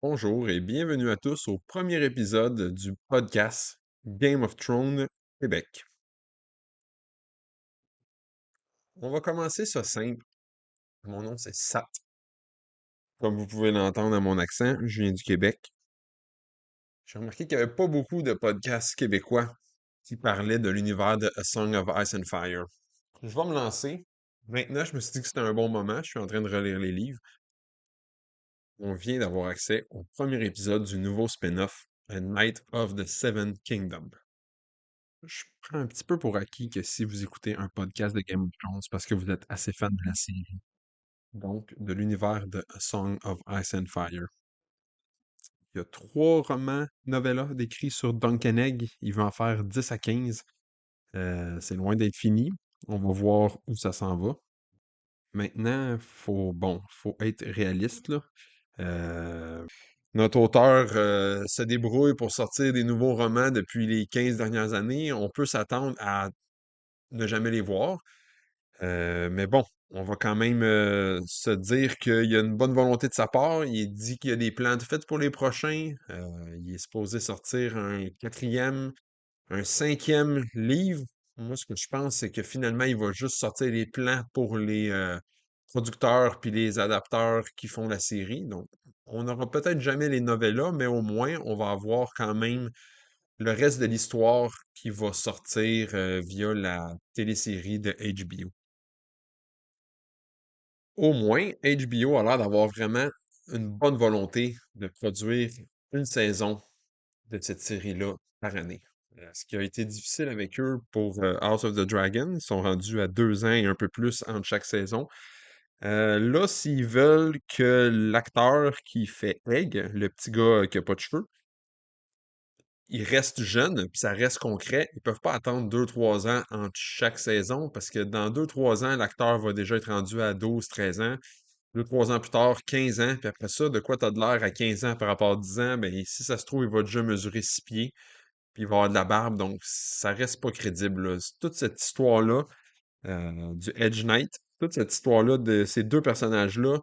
Bonjour et bienvenue à tous au premier épisode du podcast Game of Thrones Québec. On va commencer ça simple. Mon nom c'est Sat. Comme vous pouvez l'entendre à mon accent, je viens du Québec. J'ai remarqué qu'il n'y avait pas beaucoup de podcasts québécois qui parlaient de l'univers de A Song of Ice and Fire. Je vais me lancer. Maintenant, je me suis dit que c'était un bon moment. Je suis en train de relire les livres. On vient d'avoir accès au premier épisode du nouveau spin-off A Night of the Seven Kingdoms. Je prends un petit peu pour acquis que si vous écoutez un podcast de Game of Thrones, parce que vous êtes assez fan de la série, donc de l'univers de A Song of Ice and Fire. Il y a 3 romans novellas décrits sur Duncan Egg. Il va en faire 10 à 15. C'est loin d'être fini. On va voir où ça s'en va. Maintenant, faut être réaliste, là. Euh, Notre auteur se débrouille pour sortir des nouveaux romans depuis les 15 dernières années. On peut s'attendre à ne jamais les voir. Mais bon, on va quand même se dire qu'il y a une bonne volonté de sa part. Il dit qu'il y a des plans de fait pour les prochains. Il est supposé sortir un quatrième, un cinquième livre. Moi, ce que je pense, c'est que finalement, il va juste sortir les plans pour les producteurs puis les adapteurs qui font la série. Donc, on n'aura peut-être jamais les novellas, mais au moins, on va avoir quand même le reste de l'histoire qui va sortir via la télésérie de HBO. Au moins, HBO a l'air d'avoir vraiment une bonne volonté de produire une saison de cette série-là par année. Ce qui a été difficile avec eux pour House of the Dragon, ils sont rendus à 2 ans et un peu plus entre chaque saison. Là, s'ils veulent que l'acteur qui fait Egg, le petit gars qui a pas de cheveux, il reste jeune, puis ça reste concret. Ils peuvent pas attendre 2-3 ans entre chaque saison parce que dans 2-3 ans, l'acteur va déjà être rendu à 12-13 ans. 2-3 ans plus tard, 15 ans, puis après ça, de quoi t'as de l'air à 15 ans par rapport à 10 ans? Ben, si ça se trouve, il va déjà mesurer 6 pieds, puis il va avoir de la barbe, donc ça reste pas crédible, là. Toute cette histoire-là, du Edge Knight, toute cette histoire-là de ces deux personnages-là,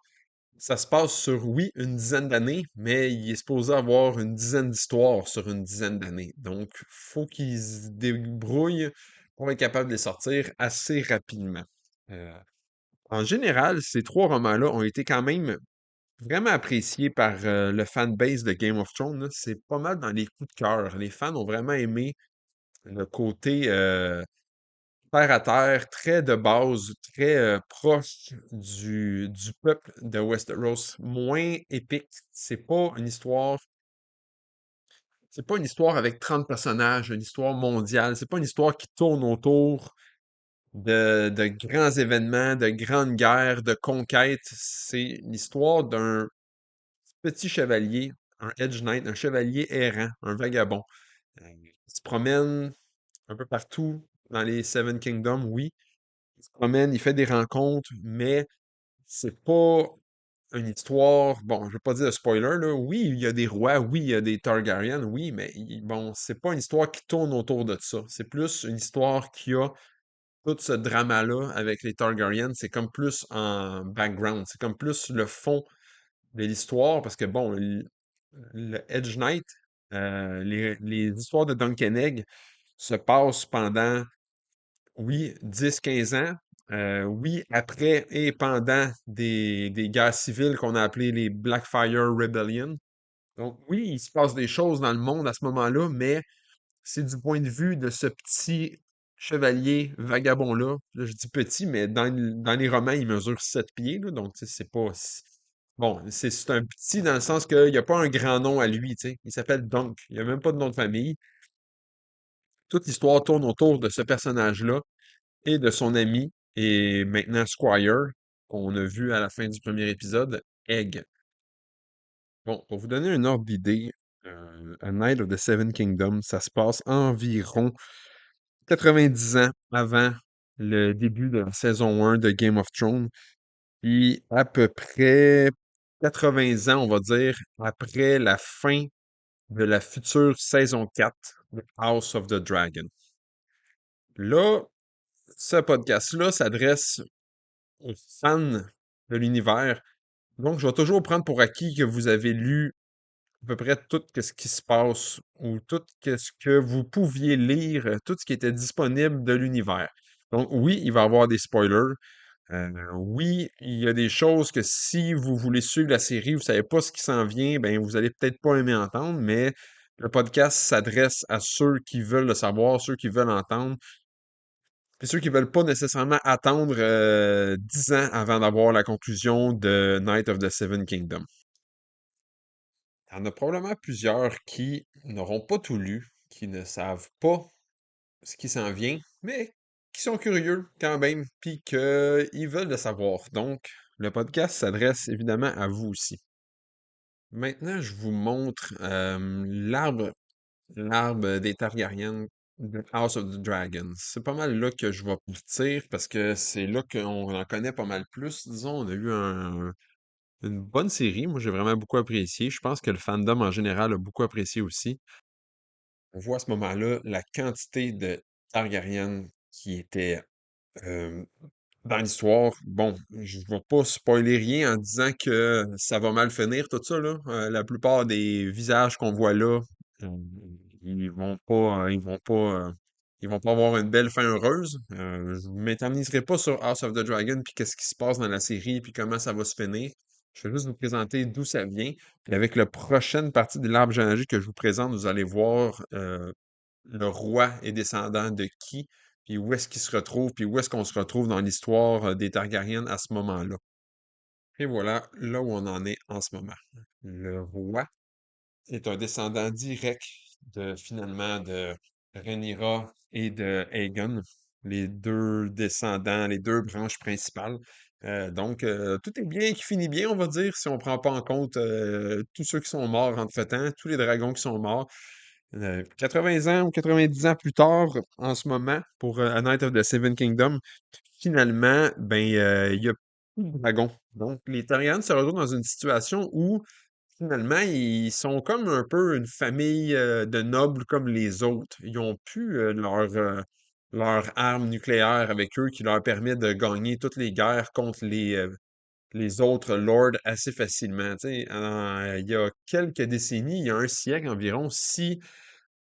ça se passe sur, oui, une dizaine d'années, mais il est supposé avoir une dizaine d'histoires sur une dizaine d'années. Donc, faut qu'ils se débrouillent pour être capable de les sortir assez rapidement. Euh, En général, ces 3 romans-là ont été quand même vraiment appréciés par le fanbase de Game of Thrones, là. C'est pas mal dans les coups de cœur. Les fans ont vraiment aimé le côté terre à terre, très de base, très proche du peuple de Westeros, moins épique. C'est pas une histoire avec 30 personnages, une histoire mondiale. C'est pas une histoire qui tourne autour de grands événements, de grandes guerres, de conquêtes. C'est l'histoire d'un petit chevalier, un Edge Knight, un chevalier errant, un vagabond. Il se promène un peu partout dans les Seven Kingdoms, oui. Il se promène, il fait des rencontres, mais c'est pas une histoire. Bon, je veux pas dire de spoiler, là. Oui, il y a des rois, oui, il y a des Targaryens, oui, mais bon, c'est pas une histoire qui tourne autour de ça. C'est plus une histoire qui a tout ce drama-là avec les Targaryens. C'est comme plus en background. C'est comme plus le fond de l'histoire, parce que bon, le Edge Knight, les histoires de Duncan Egg se passent pendant, oui, 10-15 ans, oui, après et pendant des guerres civiles qu'on a appelées les Blackfire Rebellion. Donc oui, il se passe des choses dans le monde à ce moment-là, mais c'est du point de vue de ce petit chevalier vagabond-là. Là, je dis petit, mais dans les romans, il mesure 7 pieds, là, donc tu sais, c'est pas. Bon, c'est un petit dans le sens qu'il n'y a pas un grand nom à lui, tu sais. Il s'appelle Dunk. Il n'y a même pas de nom de famille. Toute l'histoire tourne autour de ce personnage-là et de son ami, et maintenant Squire, qu'on a vu à la fin du premier épisode, Egg. Bon, pour vous donner un ordre d'idée, A Night of the Seven Kingdoms, ça se passe environ 90 ans avant le début de la saison 1 de Game of Thrones, puis à peu près 80 ans, on va dire, après la fin de la future saison 4 de House of the Dragon. Là, ce podcast-là s'adresse aux fans de l'univers. Donc, je vais toujours prendre pour acquis que vous avez lu à peu près tout ce qui se passe ou tout ce que vous pouviez lire, tout ce qui était disponible de l'univers. Donc oui, il va y avoir des spoilers. Oui, il y a des choses que si vous voulez suivre la série, vous savez pas ce qui s'en vient, ben vous allez peut-être pas aimer entendre, mais le podcast s'adresse à ceux qui veulent le savoir, ceux qui veulent entendre, puis ceux qui veulent pas nécessairement attendre 10 ans avant d'avoir la conclusion de Night of the Seven Kingdoms. Il y en a probablement plusieurs qui n'auront pas tout lu, qui ne savent pas ce qui s'en vient, mais qui sont curieux quand même, puis qu'ils veulent le savoir. Donc, le podcast s'adresse évidemment à vous aussi. Maintenant, je vous montre l'arbre des Targaryens de House of the Dragons. C'est pas mal là que je vais partir parce que c'est là qu'on en connaît pas mal plus. Disons, on a eu une bonne série. Moi, j'ai vraiment beaucoup apprécié. Je pense que le fandom en général a beaucoup apprécié aussi. On voit à ce moment-là la quantité de Targaryens qui étaient euh, dans l'histoire. Bon, je ne vais pas spoiler rien en disant que ça va mal finir, tout ça, là. La plupart des visages qu'on voit là, euh, ils vont pas avoir une belle fin heureuse. Je ne m'éterniserai pas sur House of the Dragon, puis qu'est-ce qui se passe dans la série, puis comment ça va se finir. Je vais juste vous présenter d'où ça vient. Puis avec la prochaine partie de l'arbre généalogique que je vous présente, vous allez voir le roi est descendant de qui, puis où est-ce qu'il se retrouve, puis où est-ce qu'on se retrouve dans l'histoire des Targaryens à ce moment-là. Et voilà, là où on en est en ce moment. Le roi est un descendant direct de finalement de Rhaenyra et de Aegon, les deux descendants, les deux branches principales. Donc, tout est bien qui finit bien, on va dire, si on prend pas en compte tous ceux qui sont morts entre-temps, tous les dragons qui sont morts. 80 ans ou 90 ans plus tard, en ce moment, pour A Night of the Seven Kingdoms, finalement, ben, il y a plus de dragons. Donc, les Targaryens se retrouvent dans une situation où finalement, ils sont comme un peu une famille de nobles comme les autres. Ils ont plus leur arme nucléaire avec eux qui leur permet de gagner toutes les guerres contre les autres lords assez facilement. Tu sais, il y a quelques décennies, il y a un siècle environ, si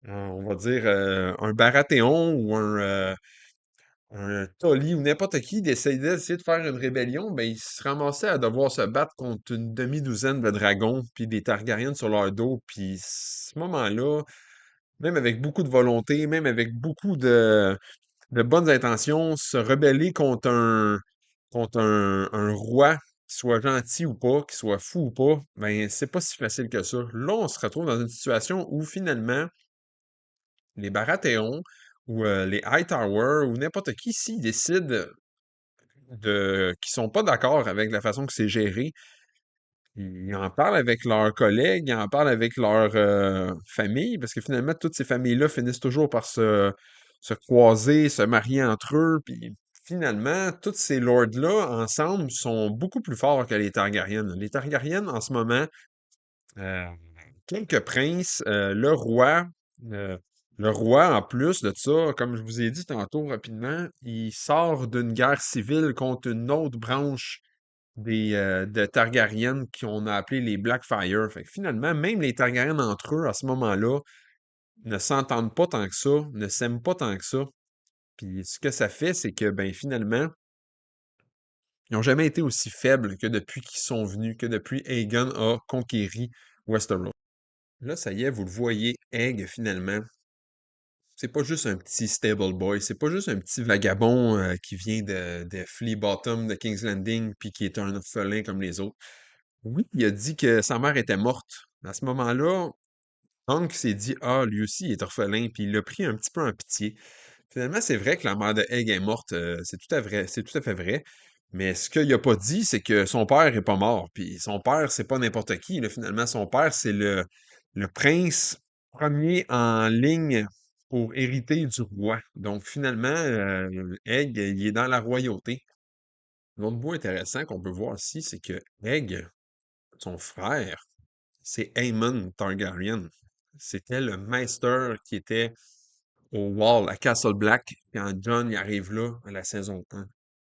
on va dire un Baratheon ou un Tully ou n'importe qui décidait d'essayer de faire une rébellion, ben, il se ramassait à devoir se battre contre une demi-douzaine de dragons, puis des Targaryens sur leur dos. Puis ce moment-là, même avec beaucoup de volonté, même avec beaucoup de bonnes intentions, se rebeller contre un roi, qu'il soit gentil ou pas, qu'il soit fou ou pas, ben c'est pas si facile que ça. Là, on se retrouve dans une situation où finalement, les Baratheons ou les Hightower ou n'importe qui, s'ils décident qui sont pas d'accord avec la façon que c'est géré, ils en parlent avec leurs collègues, ils en parlent avec leur famille, parce que finalement, toutes ces familles-là finissent toujours par se croiser, se marier entre eux, puis finalement, tous ces lords-là, ensemble, sont beaucoup plus forts que les Targaryens. Les Targaryens, en ce moment, euh, quelques princes, euh, le roi, en plus de ça, comme je vous ai dit tantôt rapidement, il sort d'une guerre civile contre une autre branche de Targaryen qu'on a appelé les Blackfyre. Fait que finalement, même les Targaryens entre eux, à ce moment-là, ne s'entendent pas tant que ça, ne s'aiment pas tant que ça. Puis ce que ça fait, c'est que ben finalement, ils n'ont jamais été aussi faibles que depuis qu'ils sont venus, que depuis Aegon a conquéri Westeros. Là, ça y est, vous le voyez, Egg, finalement, c'est pas juste un petit stable boy, c'est pas juste un petit vagabond qui vient de Flea Bottom, de King's Landing, puis qui est un orphelin comme les autres. Oui, il a dit que sa mère était morte. À ce moment-là, Hank s'est dit, ah, lui aussi, il est orphelin, puis il l'a pris un petit peu en pitié. Finalement, c'est vrai que la mère de Egg est morte, c'est tout à fait vrai. Mais ce qu'il a pas dit, c'est que son père est pas mort. Puis son père, c'est pas n'importe qui, là, finalement. Son père, c'est le prince premier en ligne pour hériter du roi. Donc finalement, Egg, il est dans la royauté. L'autre bout intéressant qu'on peut voir ici, c'est que Egg, son frère, c'est Aemon Targaryen. C'était le Maester qui était au Wall, à Castle Black, quand John y arrive là, à la saison 1.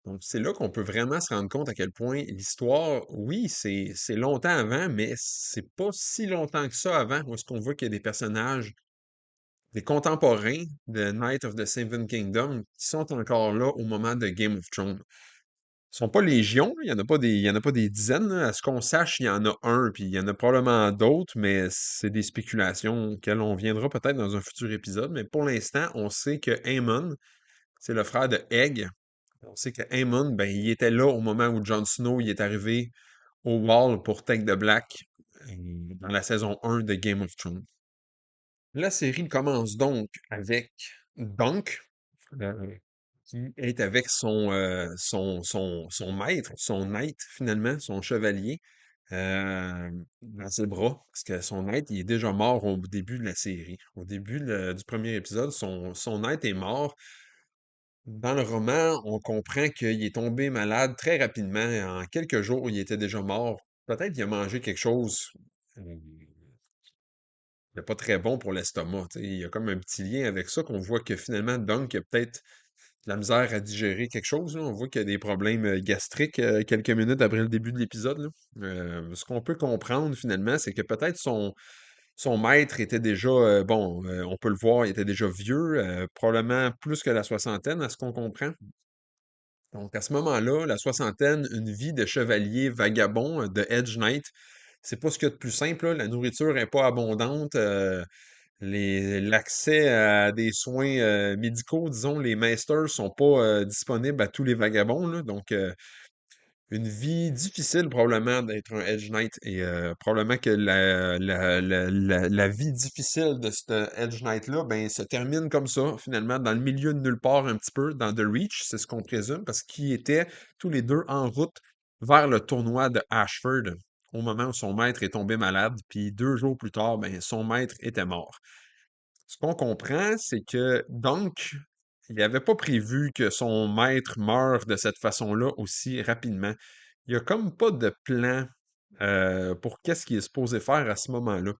Donc, c'est là qu'on peut vraiment se rendre compte à quel point l'histoire, oui, c'est longtemps avant, mais c'est pas si longtemps que ça avant, où est-ce qu'on voit qu'il y a des personnages, des contemporains de Night of the Seven Kingdoms qui sont encore là au moment de Game of Thrones. Ils sont pas légion, là, il y en a pas il y en a pas des dizaines, là. À ce qu'on sache, il y en a un, puis il y en a probablement d'autres, mais c'est des spéculations auxquelles on viendra peut-être dans un futur épisode. Mais pour l'instant, on sait que Aemon, c'est le frère de Egg. On sait que Aemon, ben, il était là au moment où Jon Snow il est arrivé au Wall pour Take the Black euh, dans la saison 1 de Game of Thrones. La série commence donc avec Dunk, euh, qui est avec son maître, son knight finalement, son chevalier, dans ses bras, parce que son knight, il est déjà mort au début de la série. Au début du premier épisode, son knight est mort. Dans le roman, on comprend qu'il est tombé malade très rapidement. En quelques jours, il était déjà mort. Peut-être qu'il a mangé quelque chose de pas très bon pour l'estomac. Tu sais. Il y a comme un petit lien avec ça qu'on voit que finalement, Dunk a peut-être de la misère à digérer quelque chose, là. On voit qu'il y a des problèmes gastriques quelques minutes après le début de l'épisode, là. Ce qu'on peut comprendre finalement, c'est que peut-être son maître était déjà, bon, on peut le voir, il était déjà vieux, probablement plus que la soixantaine, à ce qu'on comprend. Donc, à ce moment-là, la soixantaine, une vie de chevalier vagabond, de Edge Knight, c'est pas ce qu'il y a de plus simple, là. La nourriture est pas abondante. L'accès à des soins médicaux, disons, les Masters sont pas disponibles à tous les vagabonds, là. Donc, une vie difficile probablement d'être un Edge Knight et probablement que la vie difficile de ce Edge Knight-là, ben, se termine comme ça, finalement, dans le milieu de nulle part un petit peu, dans The Reach, c'est ce qu'on présume, parce qu'ils étaient tous les deux en route vers le tournoi de Ashford au moment où son maître est tombé malade, puis 2 jours plus tard, ben, son maître était mort. Ce qu'on comprend, c'est que donc, il n'avait pas prévu que son maître meure de cette façon-là aussi rapidement. Il n'y a comme pas de plan pour qu'est-ce qu'il est supposé faire à ce moment-là.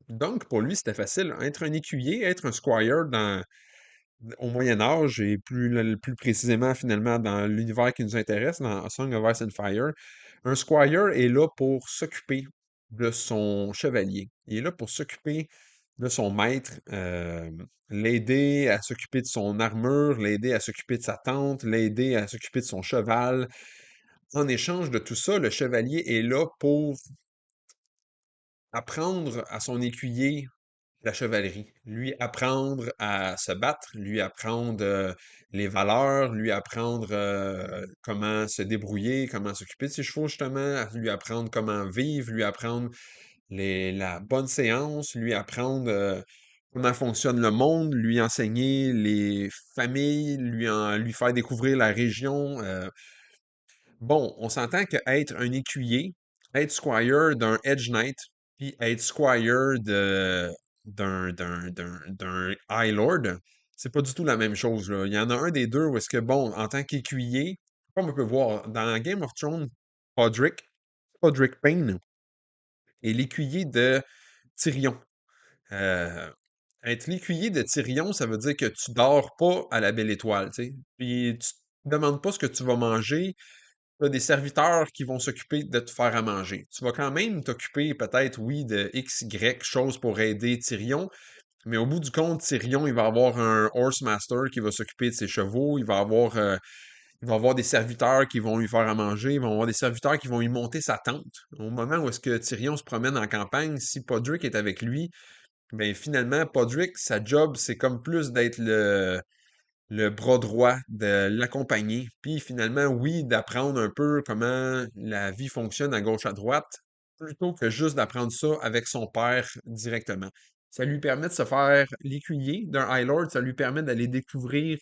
Donc, pour lui, c'était facile. Être un écuyer, être un squire au Moyen Âge et plus précisément finalement dans l'univers qui nous intéresse, dans Song of Ice and Fire, un squire est là pour s'occuper de son chevalier. Il est là pour s'occuper de son maître, l'aider à s'occuper de son armure, l'aider à s'occuper de sa tente, l'aider à s'occuper de son cheval. En échange de tout ça, le chevalier est là pour apprendre à son écuyer la chevalerie, lui apprendre à se battre, lui apprendre les valeurs, lui apprendre comment se débrouiller, comment s'occuper de ses chevaux justement, lui apprendre comment vivre, lui apprendre la bonne séance, lui apprendre comment fonctionne le monde, lui enseigner les familles, lui faire découvrir la région. Bon, on s'entend que être un écuyer, être squire d'un Edge Knight, puis être squire d'un High Lord, c'est pas du tout la même chose, là. Il y en a un des deux où est-ce que, bon, en tant qu'écuyer, comme on peut voir, dans Game of Thrones, Podrick Payne est l'écuyer de Tyrion. Euh, Être l'écuyer de Tyrion, ça veut dire que tu dors pas à la belle étoile, tu sais. Puis tu te demandes pas ce que tu vas manger, tu as des serviteurs qui vont s'occuper de te faire à manger. Tu vas quand même t'occuper peut-être, oui, de X, Y choses pour aider Tyrion, mais au bout du compte, Tyrion, il va avoir un horse master qui va s'occuper de ses chevaux, il va avoir des serviteurs qui vont lui faire à manger, il va avoir des serviteurs qui vont lui monter sa tente. Au moment où est-ce que Tyrion se promène en campagne, si Podrick est avec lui, ben finalement, Podrick, sa job, c'est comme plus d'être le bras droit, de l'accompagner, puis finalement, oui, d'apprendre un peu comment la vie fonctionne à gauche, à droite, plutôt que juste d'apprendre ça avec son père directement. Ça lui permet de se faire l'écuyer d'un High Lord, ça lui permet d'aller découvrir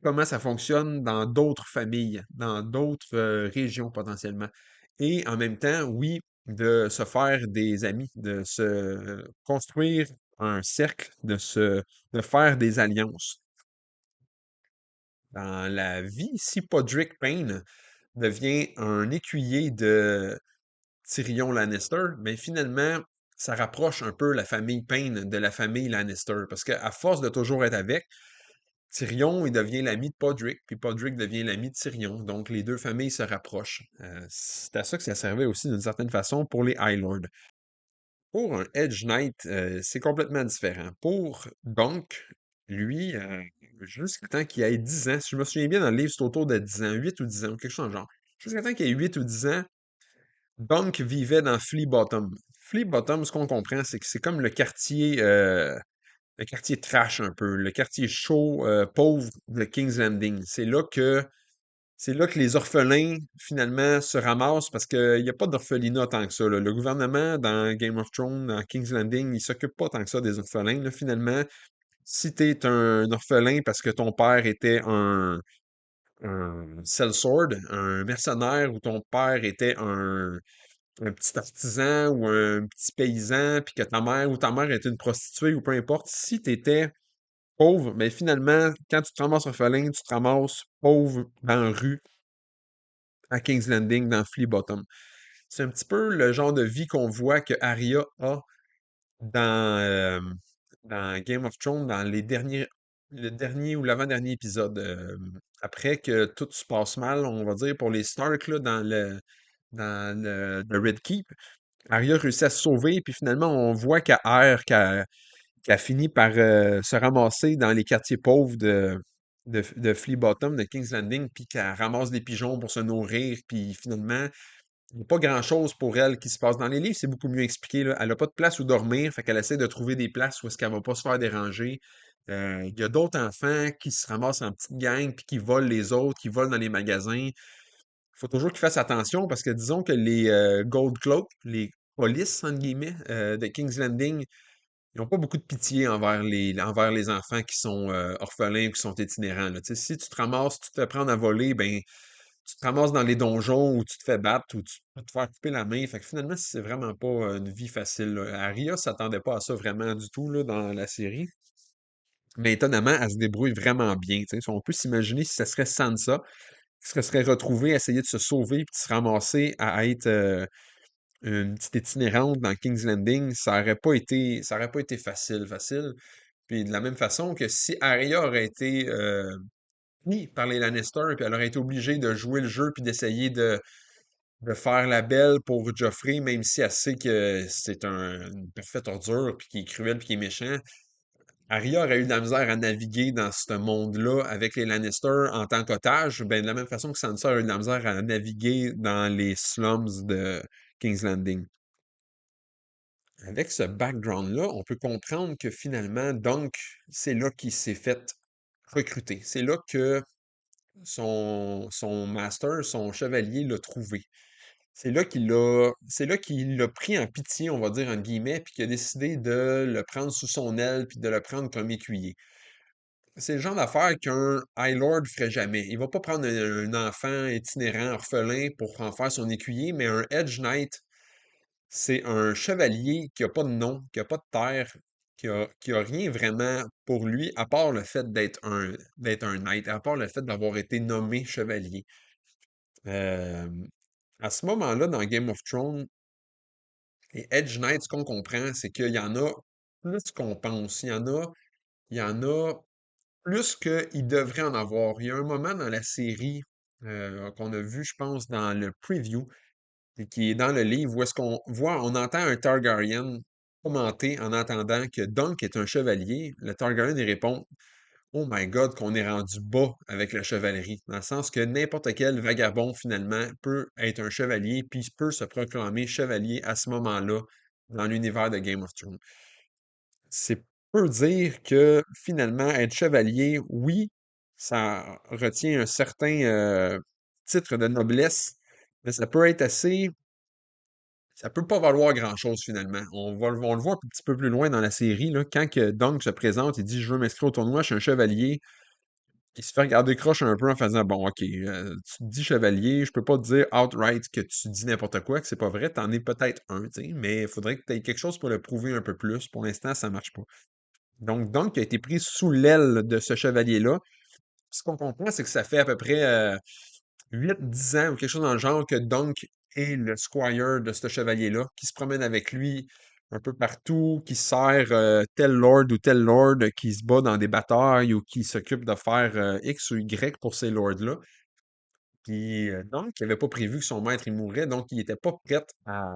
comment ça fonctionne dans d'autres familles, dans d'autres régions potentiellement. Et en même temps, oui, de se faire des amis, de se construire un cercle, de faire des alliances. Dans la vie, si Podrick Payne devient un écuyer de Tyrion Lannister, mais finalement, ça rapproche un peu la famille Payne de la famille Lannister. Parce qu'à force de toujours être avec, Tyrion, il devient l'ami de Podrick, puis Podrick devient l'ami de Tyrion. Donc, les deux familles se rapprochent. C'est à ça que ça servait aussi d'une certaine façon pour les High Lords. Pour un Edge Knight, c'est complètement différent. Pour Dunk, lui, jusqu'à temps qu'il ait 10 ans, si je me souviens bien dans le livre, c'est autour de 10 ans, 8 ou 10 ans, quelque chose dans le genre. Jusqu'à temps qu'il ait 8 ou 10 ans, Dunk vivait dans Flea Bottom. Flea Bottom, ce qu'on comprend, c'est que c'est comme le quartier trash un peu, le quartier chaud, pauvre de King's Landing. C'est là que les orphelins, finalement, se ramassent parce qu'il n'y a pas d'orphelinat tant que ça, là. Le gouvernement, dans Game of Thrones, dans King's Landing, il s'occupe pas tant que ça des orphelins, là. Finalement, si t'es un orphelin parce que ton père était un sellsword, un mercenaire, ou ton père était un petit artisan ou un petit paysan, puis que ta mère était une prostituée ou peu importe, si t'étais pauvre, mais finalement, quand tu te ramasses orphelin, tu te ramasses pauvre dans la rue à King's Landing, dans Flea Bottom. C'est un petit peu le genre de vie qu'on voit que Arya a dans, dans Game of Thrones, dans le dernier ou l'avant-dernier épisode. Après que tout se passe mal, on va dire, pour les Stark, là, dans le Red Keep, Arya réussit à se sauver, puis finalement, on voit qu'elle finit par se ramasser dans les quartiers pauvres de Flea Bottom, de King's Landing, puis qu'elle ramasse des pigeons pour se nourrir, puis finalement, il n'y a pas grand-chose pour elle qui se passe dans les livres, c'est beaucoup mieux expliqué, là. Elle n'a pas de place où dormir, fait qu'elle essaie de trouver des places où est-ce qu'elle va pas se faire déranger. Il y a d'autres enfants qui se ramassent en petite gang, puis qui volent les autres, qui volent dans les magasins. Il faut toujours qu'ils fassent attention parce que disons que les Gold Cloak, les polices, entre guillemets, de King's Landing, ils n'ont pas beaucoup de pitié envers les enfants qui sont orphelins ou qui sont itinérants, là. Tu sais, si tu te ramasses, tu te fais prendre à voler, ben, tu te ramasses dans les donjons où tu te fais battre ou tu peux te faire couper la main. Fait que finalement, c'est vraiment pas une vie facile, là. Arya s'attendait pas à ça vraiment du tout là, dans la série. Mais étonnamment, elle se débrouille vraiment bien. Tu sais. On peut s'imaginer si ça serait Sansa qui se serait retrouvée à essayer de se sauver puis de se ramasser à être une petite itinérante dans King's Landing, ça aurait pas été facile. Puis de la même façon que si Arya aurait été pris par les Lannister, puis elle aurait été obligée de jouer le jeu puis d'essayer de faire la belle pour Joffrey, même si elle sait que c'est une parfaite ordure, puis qu'il est cruel, puis qu'il est méchant. Arya aurait eu de la misère à naviguer dans ce monde-là avec les Lannister en tant qu'otage, ben de la même façon que Sansa a eu de la misère à naviguer dans les slums de King's Landing. Avec ce background-là, on peut comprendre que finalement, Dunk, c'est là qu'il s'est fait recruter. C'est là que son master, son chevalier l'a trouvé. C'est là qu'il l'a pris en pitié, on va dire, entre guillemets, puis qu'il a décidé de le prendre sous son aile, puis de le prendre comme écuyer. C'est le genre d'affaire qu'un High Lord ferait jamais. Il va pas prendre un enfant itinérant, orphelin, pour en faire son écuyer, mais un Edge Knight, c'est un chevalier qui a pas de nom, qui a pas de terre, qui a rien vraiment pour lui, à part le fait d'être un knight, à part le fait d'avoir été nommé chevalier. Euh, à ce moment-là, dans Game of Thrones, les Edge Knights, ce qu'on comprend, c'est qu'il y en a plus qu'on pense. Il y en a plus qu'il devrait en avoir. Il y a un moment dans la série qu'on a vu, je pense, dans le preview, et qui est dans le livre, où est-ce qu'on voit, on entend un Targaryen commenter en entendant que Dunk est un chevalier. Le Targaryen, il répond: Oh my God, qu'on est rendu bas avec la chevalerie. Dans le sens que n'importe quel vagabond, finalement, peut être un chevalier, puis peut se proclamer chevalier à ce moment-là dans l'univers de Game of Thrones. C'est peu dire que finalement, être chevalier, oui, ça retient un certain titre de noblesse, mais ça peut être assez. Ça peut pas valoir grand-chose finalement. On le voit un petit peu plus loin dans la série, là, quand que Dunk se présente, il dit: Je veux m'inscrire au tournoi, je suis un chevalier. Il se fait regarder croche un peu en faisant: Bon, ok, tu te dis chevalier, je peux pas te dire outright que tu dis n'importe quoi, que c'est pas vrai, t'en es peut-être un, tu sais, mais il faudrait que tu aies quelque chose pour le prouver un peu plus. Pour l'instant, ça marche pas. Donc, Dunk a été pris sous l'aile de ce chevalier-là. Ce qu'on comprend, c'est que ça fait à peu près 8-10 ans ou quelque chose dans le genre que Dunk est le squire de ce chevalier-là, qui se promène avec lui un peu partout, qui sert tel lord ou tel lord qui se bat dans des batailles ou qui s'occupe de faire X ou Y pour ces lords-là. Puis donc, il n'avait pas prévu que son maître il mourrait, donc il était pas prêt à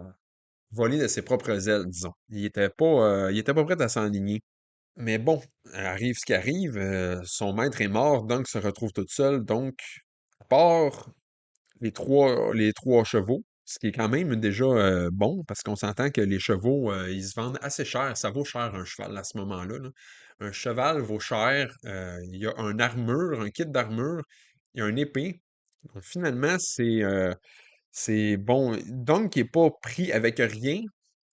voler de ses propres ailes, disons. Il était pas prêt à s'enligner. Mais bon, arrive ce qui arrive, son maître est mort, donc se retrouve toute seule, donc à part les trois chevaux, ce qui est quand même déjà bon, parce qu'on s'entend que les chevaux, ils se vendent assez cher. Ça vaut cher un cheval à ce moment-là, là. Un cheval vaut cher. Il y a un armure, un kit d'armure, il y a une épée. Donc, finalement, c'est bon. Dunk est pas pris avec rien,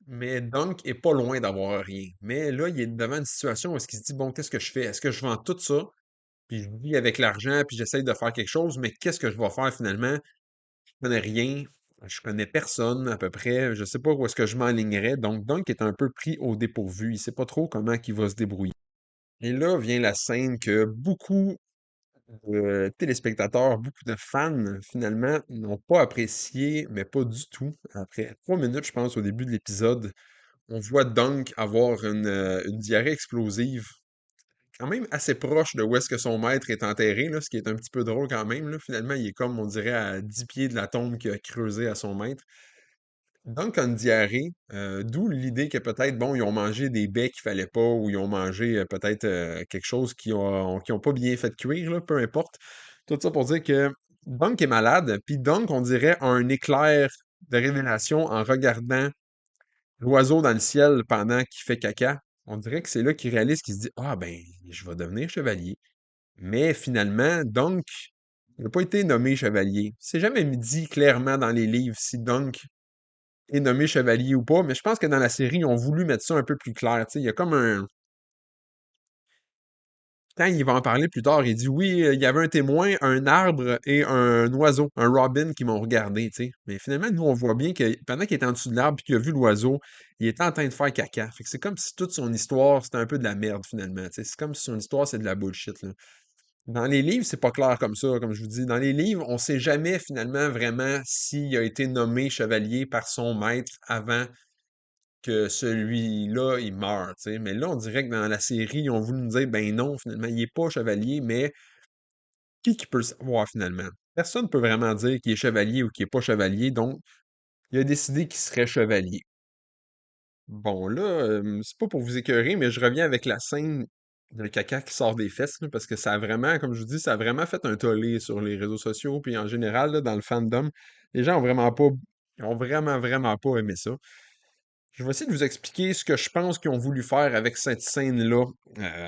mais Dunk est pas loin d'avoir rien. Mais là, il est devant une situation où est-ce qu'il se dit, bon, qu'est-ce que je fais? Est-ce que je vends tout ça, puis je vis avec l'argent, puis j'essaye de faire quelque chose, mais qu'est-ce que je vais faire finalement? Connais rien, je connais personne à peu près, je sais pas où est-ce que je m'enlignerais, donc Dunk est un peu pris au dépourvu, il sait pas trop comment il va se débrouiller. Et là vient la scène que beaucoup de téléspectateurs, beaucoup de fans, finalement, n'ont pas apprécié, mais pas du tout. Après 3 minutes, je pense, au début de l'épisode, on voit Dunk avoir une diarrhée explosive, quand même assez proche de où est-ce que son maître est enterré, là, ce qui est un petit peu drôle quand même, là. Finalement, il est comme, on dirait, à 10 pieds de la tombe qu'il a creusé à son maître. Donc, une diarrhée, d'où l'idée que peut-être, bon, ils ont mangé des baies qu'il fallait pas, ou ils ont mangé peut-être quelque chose qui ont pas bien fait cuire, là, peu importe. Tout ça pour dire que Dunk est malade, puis Dunk, on dirait, a un éclair de révélation en regardant l'oiseau dans le ciel pendant qu'il fait caca. On dirait que c'est là qu'il réalise qu'il se dit, ah ben, je vais devenir chevalier. Mais finalement, Dunk n'a pas été nommé chevalier. C'est jamais dit clairement dans les livres si Dunk est nommé chevalier ou pas, mais je pense que dans la série, ils ont voulu mettre ça un peu plus clair. Tu sais, il y a comme un. Quand il va en parler plus tard, il dit oui, il y avait un témoin, un arbre et un oiseau, un robin qui m'ont regardé, tu sais. Mais finalement, nous, on voit bien que pendant qu'il était en dessous de l'arbre et qu'il a vu l'oiseau, il était en train de faire caca. Fait que c'est comme si toute son histoire, c'était un peu de la merde, finalement. Tu sais. C'est comme si son histoire, c'est de la bullshit, là. Dans les livres, c'est pas clair comme ça, comme je vous dis. Dans les livres, on sait jamais finalement vraiment s'il a été nommé chevalier par son maître avant que celui-là, il meurt, tu sais. Mais là, on dirait que dans la série, ils ont voulu nous dire, ben non, finalement, il est pas chevalier, mais qui peut le savoir finalement? Personne ne peut vraiment dire qu'il est chevalier ou qu'il est pas chevalier, donc il a décidé qu'il serait chevalier. Bon, là, c'est pas pour vous écœurer, mais je reviens avec la scène de caca qui sort des fesses, là, parce que ça a vraiment, comme je vous dis, ça a vraiment fait un tollé sur les réseaux sociaux, puis en général, là, dans le fandom, les gens ont vraiment pas, ils ont vraiment, vraiment pas aimé ça. Je vais essayer de vous expliquer ce que je pense qu'ils ont voulu faire avec cette scène-là,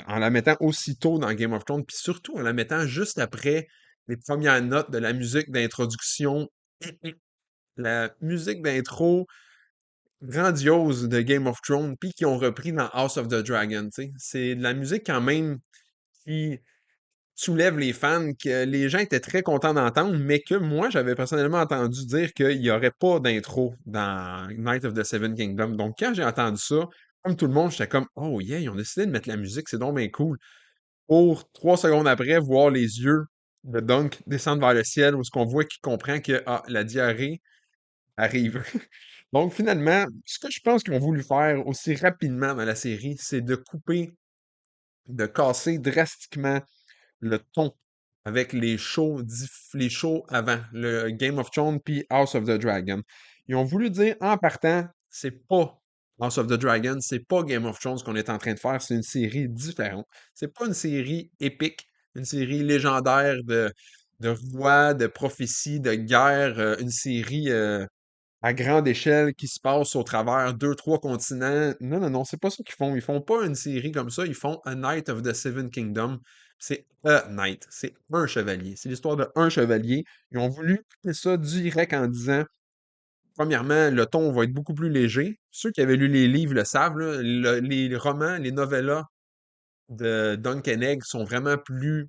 en la mettant aussitôt dans Game of Thrones, puis surtout en la mettant juste après les premières notes de la musique d'introduction. La musique d'intro grandiose de Game of Thrones, puis qu'ils ont repris dans House of the Dragon, tu sais. C'est de la musique quand même qui soulève les fans, que les gens étaient très contents d'entendre, mais que moi, j'avais personnellement entendu dire qu'il n'y aurait pas d'intro dans Night of the Seven Kingdoms. Donc, quand j'ai entendu ça, comme tout le monde, j'étais comme, oh yeah, ils ont décidé de mettre la musique, c'est donc bien cool. Pour 3 secondes après, voir les yeux de Dunk descendre vers le ciel, où ce qu'on voit qu'il comprend que ah, la diarrhée arrive. Donc, finalement, ce que je pense qu'ils ont voulu faire aussi rapidement dans la série, c'est de couper, de casser drastiquement le ton avec les shows avant, le Game of Thrones puis House of the Dragon. Ils ont voulu dire en partant, c'est pas House of the Dragon, c'est pas Game of Thrones qu'on est en train de faire, c'est une série différente. C'est pas une série épique, une série légendaire de rois, de prophéties, de guerres, une série à grande échelle qui se passe au travers deux, trois continents. Non, non, non, c'est pas ça qu'ils font. Ils font pas une série comme ça, ils font A Knight of the Seven Kingdoms. C'est A Knight, c'est un chevalier. C'est l'histoire de un chevalier. Ils ont voulu couper ça direct en disant, premièrement, le ton va être beaucoup plus léger. Ceux qui avaient lu les livres le savent, là, les romans, les novellas de Duncan Egg sont vraiment plus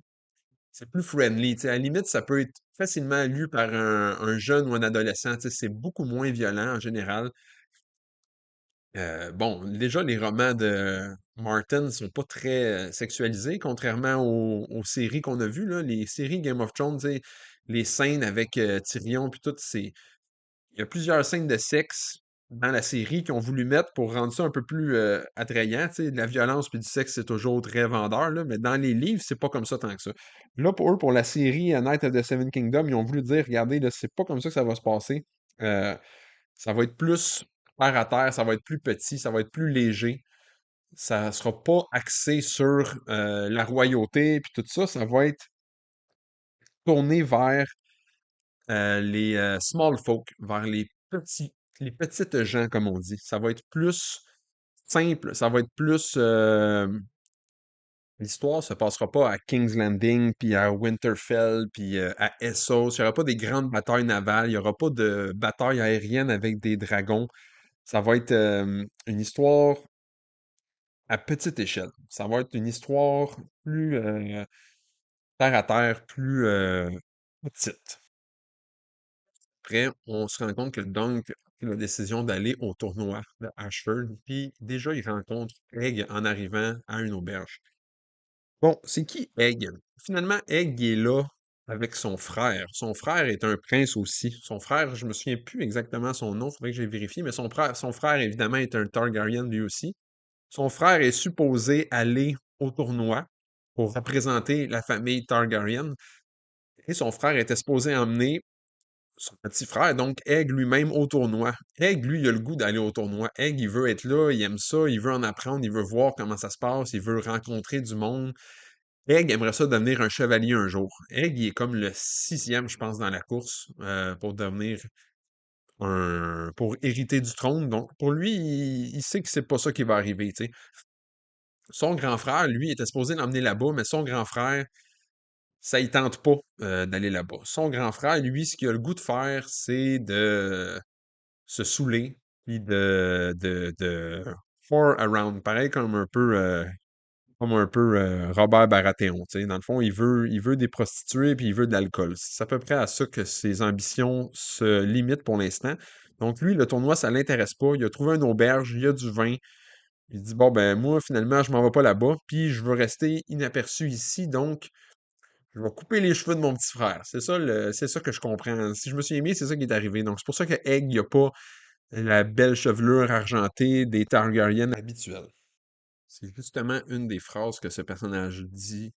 c'est plus friendly, tu sais, à la limite, ça peut être facilement lu par un jeune ou un adolescent, tu sais, c'est beaucoup moins violent en général. Bon, déjà, les romans de Martin sont pas très sexualisés, contrairement aux séries qu'on a vues, là. Les séries Game of Thrones, tu sais, les scènes avec Tyrion puis tout, il y a plusieurs scènes de sexe, dans la série qu'ils ont voulu mettre pour rendre ça un peu plus attrayant. Tu sais, de la violence puis du sexe, c'est toujours très vendeur, là, mais dans les livres, c'est pas comme ça tant que ça. Là, pour eux, pour la série Night of the Seven Kingdoms, ils ont voulu dire, regardez, là, c'est pas comme ça que ça va se passer. Euh, Ça va être plus terre à terre, ça va être plus petit, ça va être plus léger. Ça sera pas axé sur la royauté puis tout ça. Ça va être tourné vers les small folk, vers les petites gens, comme on dit. Ça va être plus simple, ça va être plus. L'histoire se passera pas à King's Landing, puis à Winterfell, puis à Essos. Il n'y aura pas des grandes batailles navales, il n'y aura pas de bataille aérienne avec des dragons. Ça va être une histoire à petite échelle. Ça va être une histoire plus terre à terre, plus petite. Après, on se rend compte que Dunk a pris la décision d'aller au tournoi de Ashford, puis déjà, il rencontre Egg en arrivant à une auberge. Bon, c'est qui Egg? Finalement, Egg il est là avec son frère. Son frère est un prince aussi. Son frère, je me souviens plus exactement son nom, faudrait que j'ai vérifié, mais son frère, évidemment, est un Targaryen lui aussi. Son frère est supposé aller au tournoi pour représenter la famille Targaryen, et son frère était supposé emmener son petit frère, donc Egg lui-même au tournoi. Egg, lui, il a le goût d'aller au tournoi. Egg, il veut être là, il aime ça, il veut en apprendre, il veut voir comment ça se passe, il veut rencontrer du monde. Egg aimerait ça devenir un chevalier un jour. Egg, il est comme le sixième, je pense, dans la course pour devenir pour hériter du trône. Donc, pour lui, il sait que c'est pas ça qui va arriver, tu sais. Son grand frère, lui, était supposé l'emmener là-bas, mais son grand frère, ça il tente pas d'aller là-bas. Son grand frère, lui, ce qu'il a le goût de faire, c'est de se saouler, puis de four around, pareil comme un peu Robert Baratheon, tu sais. Dans le fond, il veut des prostituées, puis il veut de l'alcool. C'est à peu près à ça que ses ambitions se limitent pour l'instant. Donc lui, le tournoi, ça l'intéresse pas. Il a trouvé une auberge, il y a du vin. Il dit, bon, ben moi, finalement, je m'en vais pas là-bas, puis je veux rester inaperçu ici, donc je vais couper les cheveux de mon petit frère. C'est ça que je comprends. Si je me souviens bien, c'est ça qui est arrivé. Donc c'est pour ça que Egg, il a pas la belle chevelure argentée des Targaryens habituels. C'est justement une des phrases que ce personnage dit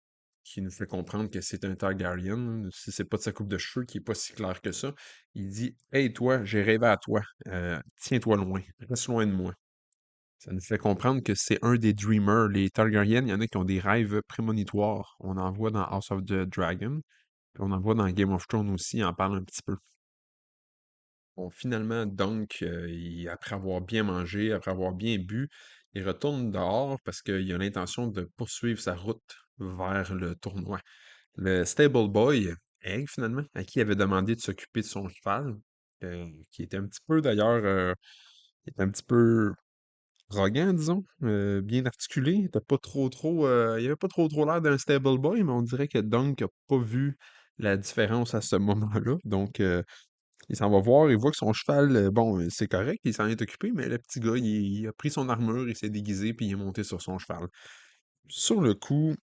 qui nous fait comprendre que c'est un Targaryen, si c'est pas de sa coupe de cheveux qui est pas si clair que ça. Il dit, hey toi, j'ai rêvé à toi. Tiens-toi loin. Reste loin de moi. Ça nous fait comprendre que c'est un des Dreamers. Les Targaryens, il y en a qui ont des rêves prémonitoires. On en voit dans House of the Dragon, puis on en voit dans Game of Thrones aussi, il en parle un petit peu. Bon, finalement, Dunk, après avoir bien mangé, après avoir bien bu, il retourne dehors parce qu'il a l'intention de poursuivre sa route vers le tournoi. Le stable boy, Egg, finalement, à qui il avait demandé de s'occuper de son cheval, qui était un petit peu d'ailleurs, il était un petit peu arrogant, disons, bien articulé. Il était pas trop, il avait pas trop l'air d'un stable boy, mais on dirait que Dunk a pas vu la différence à ce moment-là. Donc, il s'en va voir, il voit que son cheval, bon, c'est correct, il s'en est occupé, mais le petit gars, il a pris son armure, il s'est déguisé, puis il est monté sur son cheval. Sur le coup,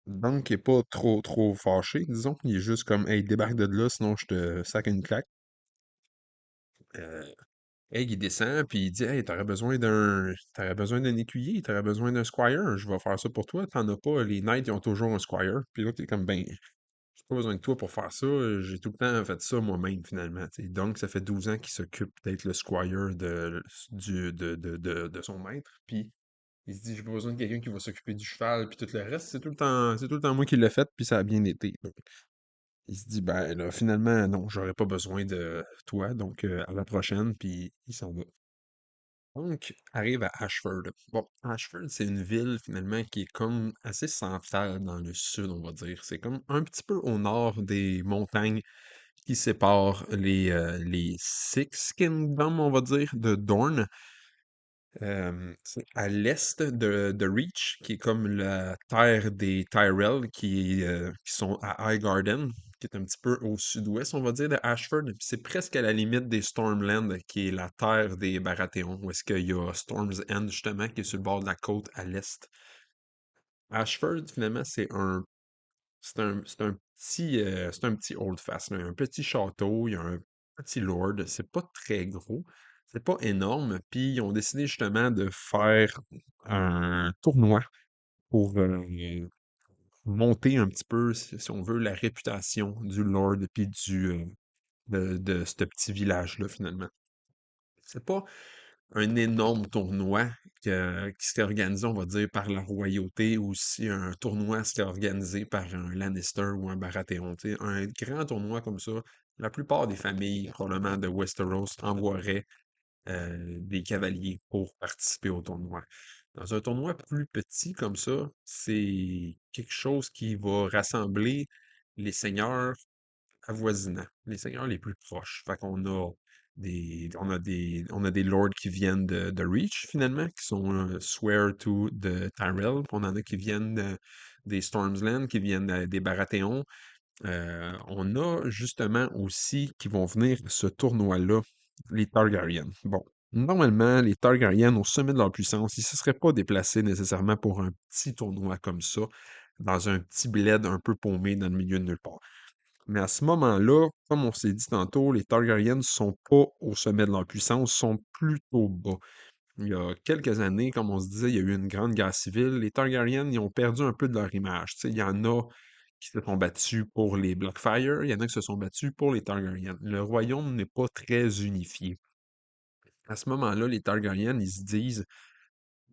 Dunk est pas trop fâché, disons. Il est juste comme, hey, débarque de là, sinon je te sac une claque. Euh, Egg, il descend, puis il dit, hey, t'aurais besoin d'un écuyer, t'aurais besoin d'un squire, je vais faire ça pour toi, t'en as pas, les knights, ils ont toujours un squire. Puis l'autre, il est comme, ben, j'ai pas besoin de toi pour faire ça, j'ai tout le temps fait ça moi-même, finalement, tu sais. Donc, ça fait 12 ans qu'il s'occupe d'être le squire de son maître, puis il se dit, j'ai pas besoin de quelqu'un qui va s'occuper du cheval, puis tout le reste, c'est tout le temps moi qui l'ai fait, puis ça a bien été. Donc, il se dit, ben là, finalement, non, j'aurais pas besoin de toi, donc à la prochaine, puis il s'en va. Donc, arrive à Ashford. Bon, Ashford, c'est une ville finalement qui est comme assez centrale dans le sud, on va dire. C'est comme un petit peu au nord des montagnes qui séparent les Six Kingdoms, on va dire, de Dorne. C'est à l'est de Reach, qui est comme la terre des Tyrell, qui sont à Highgarden, qui est un petit peu au sud-ouest, on va dire, de Ashford. Puis c'est presque à la limite des Stormlands, qui est la terre des Baratheons, où est-ce qu'il y a Storm's End, justement, qui est sur le bord de la côte à l'est. Ashford, finalement, c'est un petit old fast, là, un petit château, il y a un petit lord, c'est pas très gros. C'est pas énorme, puis ils ont décidé justement de faire un tournoi pour monter un petit peu, si on veut, la réputation du Lord puis de ce petit village-là, finalement. C'est pas un énorme tournoi qui serait organisé, on va dire, par la royauté ou si un tournoi serait organisé par un Lannister ou un Baratheon. Tu sais, un grand tournoi comme ça, la plupart des familles, probablement de Westeros, envoieraient des cavaliers pour participer au tournoi. Dans un tournoi plus petit comme ça, c'est quelque chose qui va rassembler les seigneurs avoisinants, les seigneurs les plus proches. Fait qu'on a on a des lords qui viennent de Reach, finalement, qui sont Swear to de Tyrell. Puis on en a qui viennent des Stormsland, qui viennent des Baratheons. On a justement aussi qui vont venir à ce tournoi-là, les Targaryens. Bon, normalement, les Targaryens, au sommet de leur puissance, ils ne se seraient pas déplacés nécessairement pour un petit tournoi comme ça, dans un petit bled un peu paumé dans le milieu de nulle part. Mais à ce moment-là, comme on s'est dit tantôt, les Targaryens ne sont pas au sommet de leur puissance, sont plutôt bas. Il y a quelques années, comme on se disait, il y a eu une grande guerre civile. Les Targaryens, ils ont perdu un peu de leur image. Tu sais, il y en a qui se sont battus pour les Blackfyre, il y en a qui se sont battus pour les Targaryens. Le royaume n'est pas très unifié. À ce moment-là, les Targaryens, ils se disent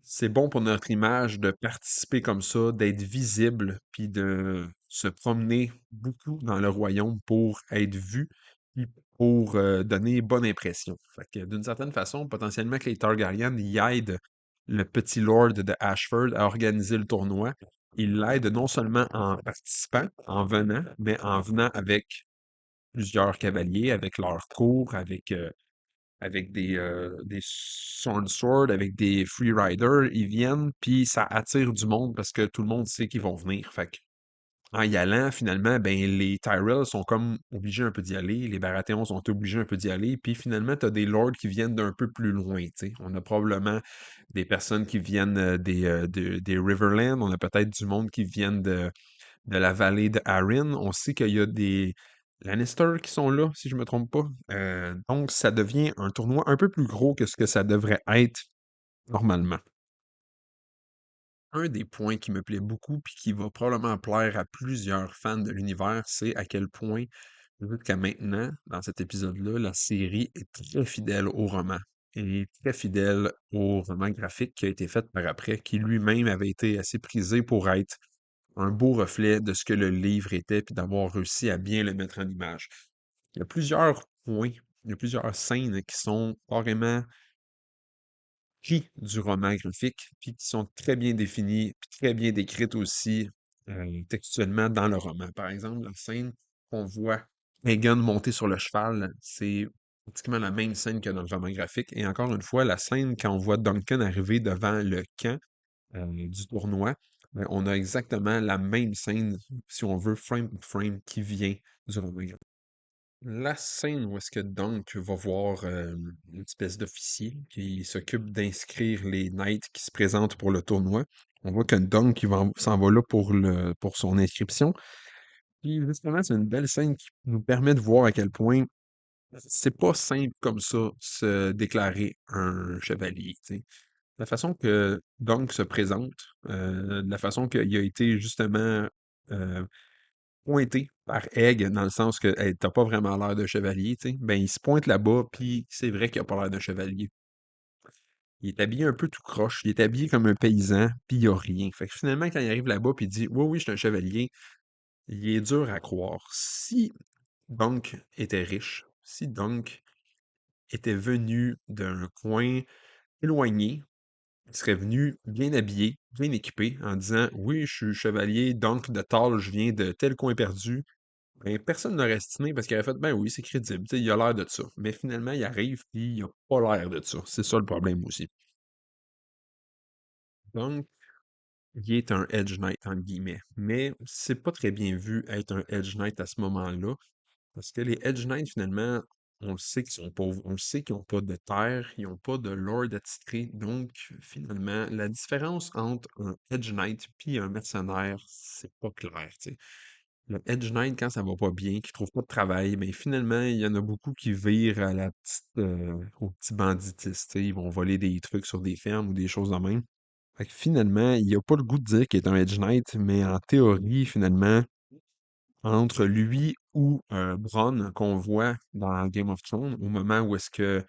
c'est bon pour notre image de participer comme ça, d'être visible, puis de se promener beaucoup dans le royaume pour être vu, puis pour donner bonne impression. Fait que d'une certaine façon, potentiellement que les Targaryens y aident le petit lord de Ashford à organiser le tournoi. Ils l'aident non seulement en participant, en venant, mais en venant avec plusieurs cavaliers, avec leur cour, avec des Sword, avec des Free Riders, ils viennent, puis ça attire du monde parce que tout le monde sait qu'ils vont venir. Fait que, en y allant, finalement, ben, les Tyrells sont comme obligés un peu d'y aller, les Baratheons sont obligés un peu d'y aller, puis finalement, tu as des lords qui viennent d'un peu plus loin, tu sais. On a probablement des personnes qui viennent des Riverlands, on a peut-être du monde qui viennent de la vallée de Arryn. On sait qu'il y a des Lannister qui sont là, si je me trompe pas. Donc, ça devient un tournoi un peu plus gros que ce que ça devrait être normalement. Un des points qui me plaît beaucoup, puis qui va probablement plaire à plusieurs fans de l'univers, c'est à quel point, jusqu'à maintenant, dans cet épisode-là, la série est très fidèle au roman. Et très fidèle au roman graphique qui a été fait par après, qui lui-même avait été assez prisé pour être un beau reflet de ce que le livre était, puis d'avoir réussi à bien le mettre en image. Il y a plusieurs points, il y a plusieurs scènes qui sont carrément pris du roman graphique, puis qui sont très bien définies, puis très bien décrites aussi textuellement dans le roman. Par exemple, la scène qu'on voit Megan monter sur le cheval, c'est pratiquement la même scène que dans le roman graphique. Et encore une fois, la scène quand on voit Duncan arriver devant le camp du tournoi, ben, on a exactement la même scène, si on veut, frame pour frame, qui vient du roman graphique. La scène où est-ce que Dunk va voir une espèce d'officier qui s'occupe d'inscrire les knights qui se présentent pour le tournoi. On voit que Dunk s'en va là pour son inscription. Puis justement, c'est une belle scène qui nous permet de voir à quel point c'est pas simple comme ça se déclarer un chevalier. Tu sais. La façon que Dunk se présente, la façon qu'il a été justement euh, pointé par Egg, dans le sens que hey, t'as pas vraiment l'air de chevalier, tu sais, ben il se pointe là-bas, puis c'est vrai qu'il a pas l'air de chevalier. Il est habillé un peu tout croche, il est habillé comme un paysan, puis il a rien. Fait que finalement, quand il arrive là-bas, puis il dit oui, oui, je suis un chevalier, il est dur à croire. Si Dunk était riche, si Dunk était venu d'un coin éloigné, il serait venu bien habillé, bien équipé, en disant oui, je suis chevalier, Dunk de Tal, je viens de tel coin perdu. Ben, personne n'aurait estimé parce qu'il aurait fait, ben oui, c'est crédible, tu sais, il a l'air de ça. Mais finalement, il arrive puis il a pas l'air de ça. C'est ça le problème aussi. Donc, il est un Edge Knight, entre guillemets. Mais c'est pas très bien vu être un Edge Knight à ce moment-là. Parce que les Edge Knights, finalement, on le sait qu'ils sont pauvres. On le sait qu'ils n'ont pas de terre, ils n'ont pas de lord attitré. Donc, finalement, la différence entre un Edge Knight puis un mercenaire, c'est pas clair, tu sais. Le Edge Knight, quand ça va pas bien, qui trouve pas de travail, ben finalement, il y en a beaucoup qui virent à la petite, au petit banditisme, tu sais, ils vont voler des trucs sur des fermes ou des choses de même. Fait que finalement, il a pas le goût de dire qu'il est un Edge Knight, mais en théorie, finalement, entre lui ou Bronn, qu'on voit dans Game of Thrones, au moment où est-ce que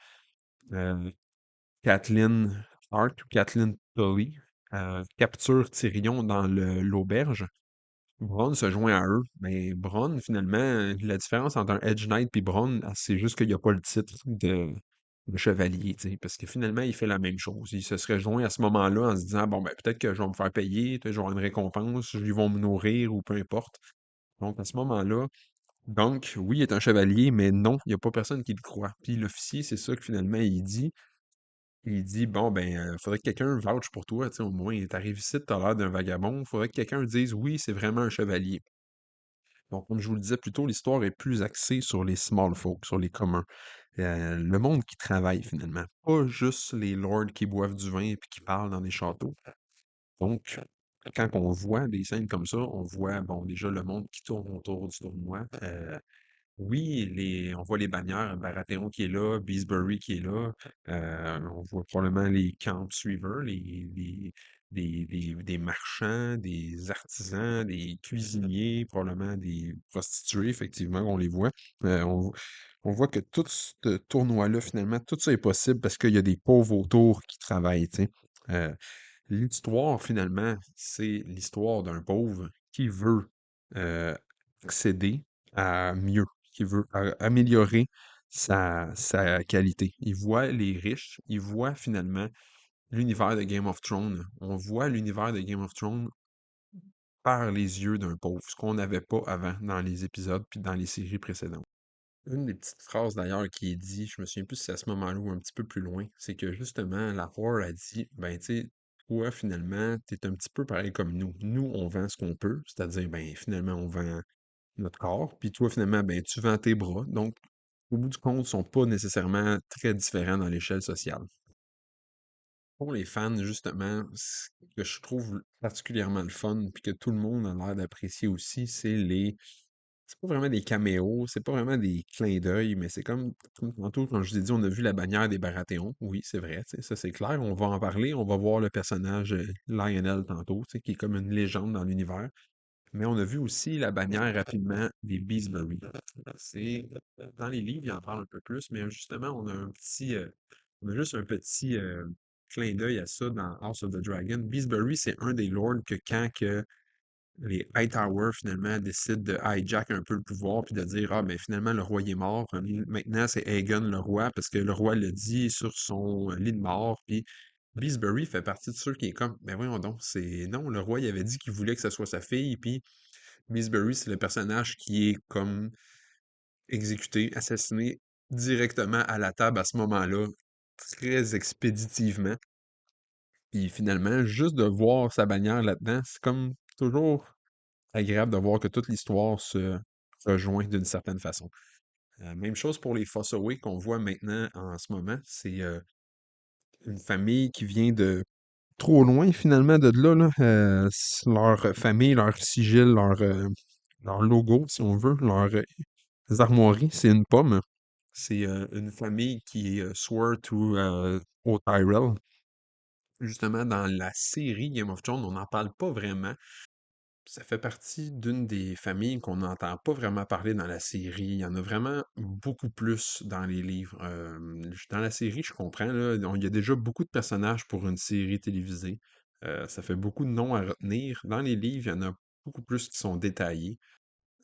euh, Catelyn Hart ou Catelyn Tully capture Tyrion dans l'auberge, Bronn se joint à eux. Mais Bronn, finalement, la différence entre un Edge Knight et Bronn, c'est juste qu'il n'y a pas le titre de chevalier, tu sais, parce que finalement, il fait la même chose. Il se serait joint à ce moment-là en se disant, bon, ben, peut-être que je vais me faire payer, peut-être que je vais avoir une récompense, ils vont me nourrir ou peu importe. Donc, à ce moment-là, donc, oui, il est un chevalier, mais non, il n'y a pas personne qui le croit. Puis l'officier, c'est ça que finalement il dit. Il dit, bon, ben, faudrait que quelqu'un vouche pour toi, tu sais, au moins, t'arrives ici, t'as l'air d'un vagabond, faudrait que quelqu'un dise, oui, c'est vraiment un chevalier. Donc, comme je vous le disais plus tôt, l'histoire est plus axée sur les small folk, sur les communs. Le monde qui travaille, finalement. Pas juste les lords qui boivent du vin et puis qui parlent dans des châteaux. Donc, quand on voit des scènes comme ça, on voit, bon, déjà le monde qui tourne autour du tournoi. Oui, on voit les bannières, Baratheon qui est là, Beesbury qui est là. On voit probablement les camp suiveurs, des marchands, des artisans, des cuisiniers, probablement des prostituées, effectivement, on les voit. On voit que tout ce tournoi-là, finalement, tout ça est possible parce qu'il y a des pauvres autour qui travaillent, tu sais. Euh, L'histoire, finalement, c'est l'histoire d'un pauvre qui veut euh, accéder à mieux, qui veut améliorer sa qualité. Il voit les riches, il voit finalement l'univers de Game of Thrones. On voit l'univers de Game of Thrones par les yeux d'un pauvre, ce qu'on n'avait pas avant dans les épisodes puis dans les séries précédentes. Une des petites phrases d'ailleurs qui est dit, je me souviens plus si c'est à ce moment-là ou un petit peu plus loin, c'est que justement, la Horde a dit, ben tu sais, toi finalement, t'es un petit peu pareil comme nous. Nous, on vend ce qu'on peut, c'est-à-dire, ben finalement, on vend notre corps, puis toi finalement, ben tu vends tes bras. Donc, au bout du compte, ils sont pas nécessairement très différents dans l'échelle sociale. Pour les fans, justement, ce que je trouve particulièrement le fun, puis que tout le monde a l'air d'apprécier aussi, c'est pas vraiment des caméos, c'est pas vraiment des clins d'œil, mais c'est comme tantôt, quand je vous ai dit, on a vu la bannière des Baratheons. Oui, c'est vrai, tu sais, ça c'est clair. On va en parler, on va voir le personnage Lionel tantôt, tu sais, qui est comme une légende dans l'univers. Mais on a vu aussi la bannière rapidement des Beesbury. C'est dans les livres, il en parle un peu plus, mais justement, on a juste un petit clin d'œil à ça dans House of the Dragon. Beesbury, c'est un des lords que quand que les Hightower, finalement, décident de hijack un peu le pouvoir, puis de dire, ah, ben finalement, le roi il est mort. Maintenant, c'est Aegon le roi, parce que le roi le dit sur son lit de mort. Puis Beesbury fait partie de ceux qui est comme, ben voyons donc, c'est non, le roi, il avait dit qu'il voulait que ce soit sa fille, puis Beesbury, c'est le personnage qui est comme exécuté, assassiné directement à la table à ce moment-là, très expéditivement. Puis finalement, juste de voir sa bannière là-dedans, c'est comme toujours agréable de voir que toute l'histoire se rejoint d'une certaine façon. Même chose pour les Fossoway qu'on voit maintenant en ce moment. C'est une famille qui vient de trop loin finalement de là. Là. Leur famille, leur sigil, leur logo, si on veut, leur armoiries, c'est une pomme. C'est une famille qui est Sword au Tyrell. Justement, dans la série Game of Thrones, on n'en parle pas vraiment. Ça fait partie d'une des familles qu'on n'entend pas vraiment parler dans la série. Il y en a vraiment beaucoup plus dans les livres. Dans la série, je comprends, là, il y a déjà beaucoup de personnages pour une série télévisée. Ça fait beaucoup de noms à retenir. Dans les livres, il y en a beaucoup plus qui sont détaillés.